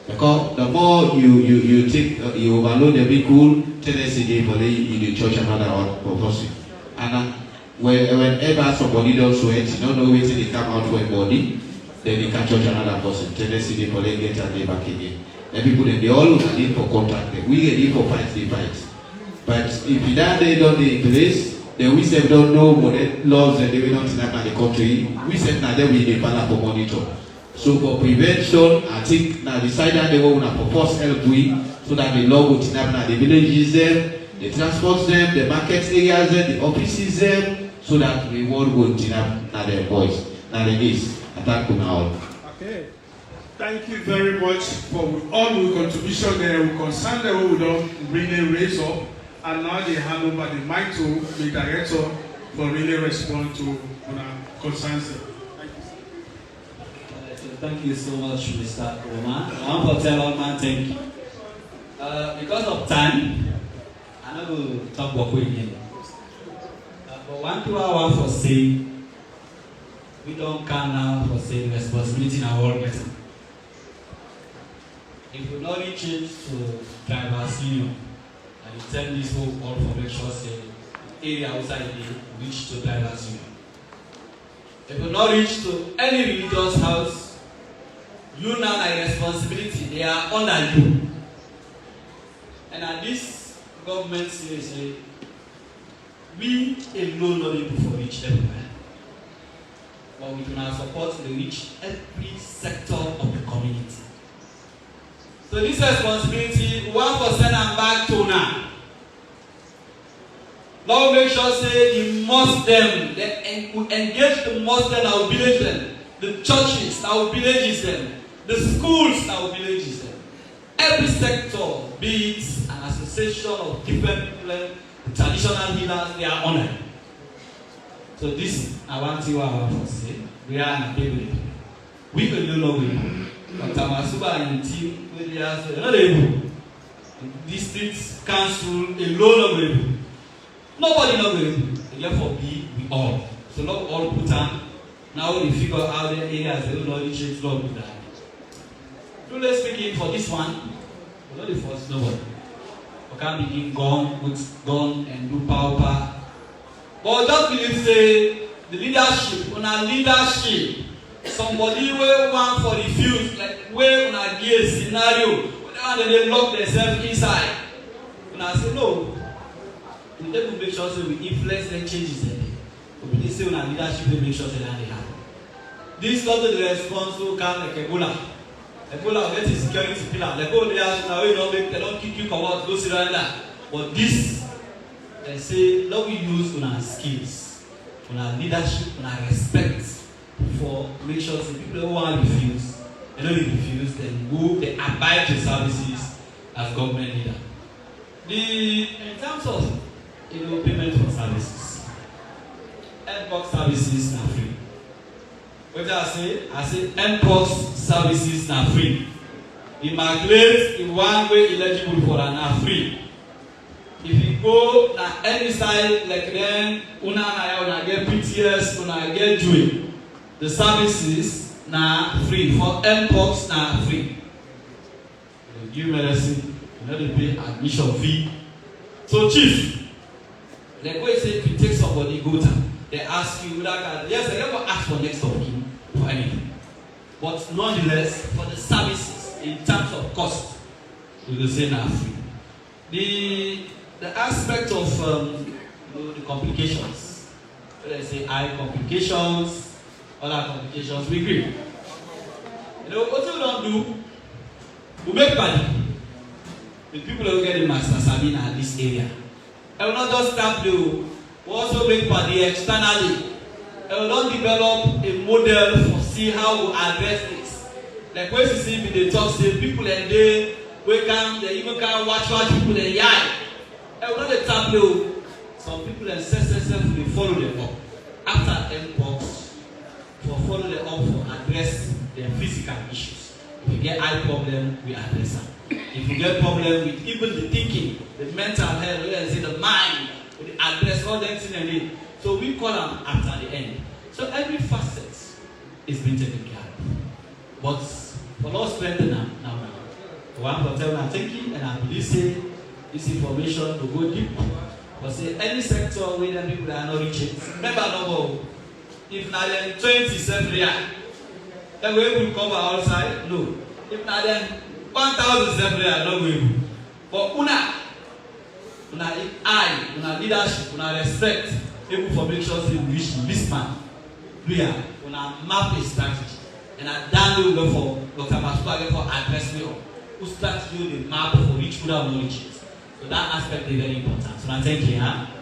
Because the more you take, you overload the vehicle, tendency dey for the church another one person. And whenever somebody does sweat, you don't know wetin dey come out for body, then they can church another person. Tendency dey for get and dey back again. And people then they all need for contact them. We get for fight, they fight. But if that they don't dey in place, then we say don't know what the laws and they will not snap in the country. We said now that we dey plan for monitor. So for prevention, I think now decide that they want to propose help we so that the law will snap now the villages them, the transports them, the market areas them, the offices them, so that we won't go snap now their voice, now the needs. I thank you now. Okay. Thank you very much for all your contribution there. We concern that we don't really raise up, and now they hand over the mic to the director for really respond to concerns. Thank you so much, Mr. Roman. I want to tell all man thank you. Because of time, I'm not going to talk about it again. But one thing I want to say, we don't can now for say responsibility in our work better. If we not reach it to drivers union, and you tell this whole all for make sure say area outside the reach to drivers union. If we not reach to any religious house, you now have responsibility. They are under you. And at this government seriously, we alone not able to reach everywhere. But we do not support to reach every sector of the community. So this responsibility, we want to send them back to now. Now make sure say the Muslim, they engage the Muslim that will village them, the churches that will villages them, the schools that will villages them. Every sector, be it an association of different people, traditional healers, they are honored. So this, I want you to say, we are in a table. We can do no way. But our super team, we are not able. The district council alone not able. Nobody not able. Therefore, we all. So not all put on. Now we figure out the areas they don't know the change law with that. Truly speaking, for this one, we're not the first nobody. We can't begin gun with gun and do power. But just believe say the leadership, on our leadership, somebody will want for the fuse, like where on a gear scenario, when they lock themselves inside. When I say no, we need to make sure so we influence the changes them. We need to say on our leadership we make sure that they happen. This is not the response to come like Ebola. Ebola will get his security pillar. Like oh they are now they don't kick you come out, go sit down there. But this they say let we use on our skills, on our leadership, on our respect for make sure that people who want to refuse, they don't refuse, then go they abide the services as government leader. In terms of payment for services, Mpox services are free. What did I say Mpox services are free. Immaculate in one way eligible for an are free. If you go na any side like then una get PTS, una get joy. The services na free for Mpox na free. You give medicine, you know they pay admission fee. So chief, like what you say, if you take somebody go down, they ask you that yes, they never ask for next of kin for anything. But nonetheless, for the services in terms of cost, we will say na free. The aspect of the complications, whether I say eye complications, other complications, we agree. What we don't do, we make money with people who get the master Sabine at this area. I will not just start to we also make money externally. I will not develop a model for see how we address this. Like when you see me, they talk say people and they even can watch people in the eye. I will not tap some people and successfully follow them up. After Mpox, for follow them up for address their physical issues. If you get eye problem, we address them. If you get problem with even the thinking, the mental health, let's say the mind, we address all them things and they. So we call them after the end. So every facet is being taken care of. But for us strengthen now. I want to tell them thank you and I believe say this information to go deep. But say any sector where the people are not reaching. Remember no more. If now then 20 area, then we will cover outside. No. If now then 1,000 area, no we. But una eye, una leadership, una respect. People for make sure they reach this man. We are una map a strategy. And at that we go for Dr. Masuka for address me who strategy the map for each good knowledge. So that aspect is very important. So I thank you.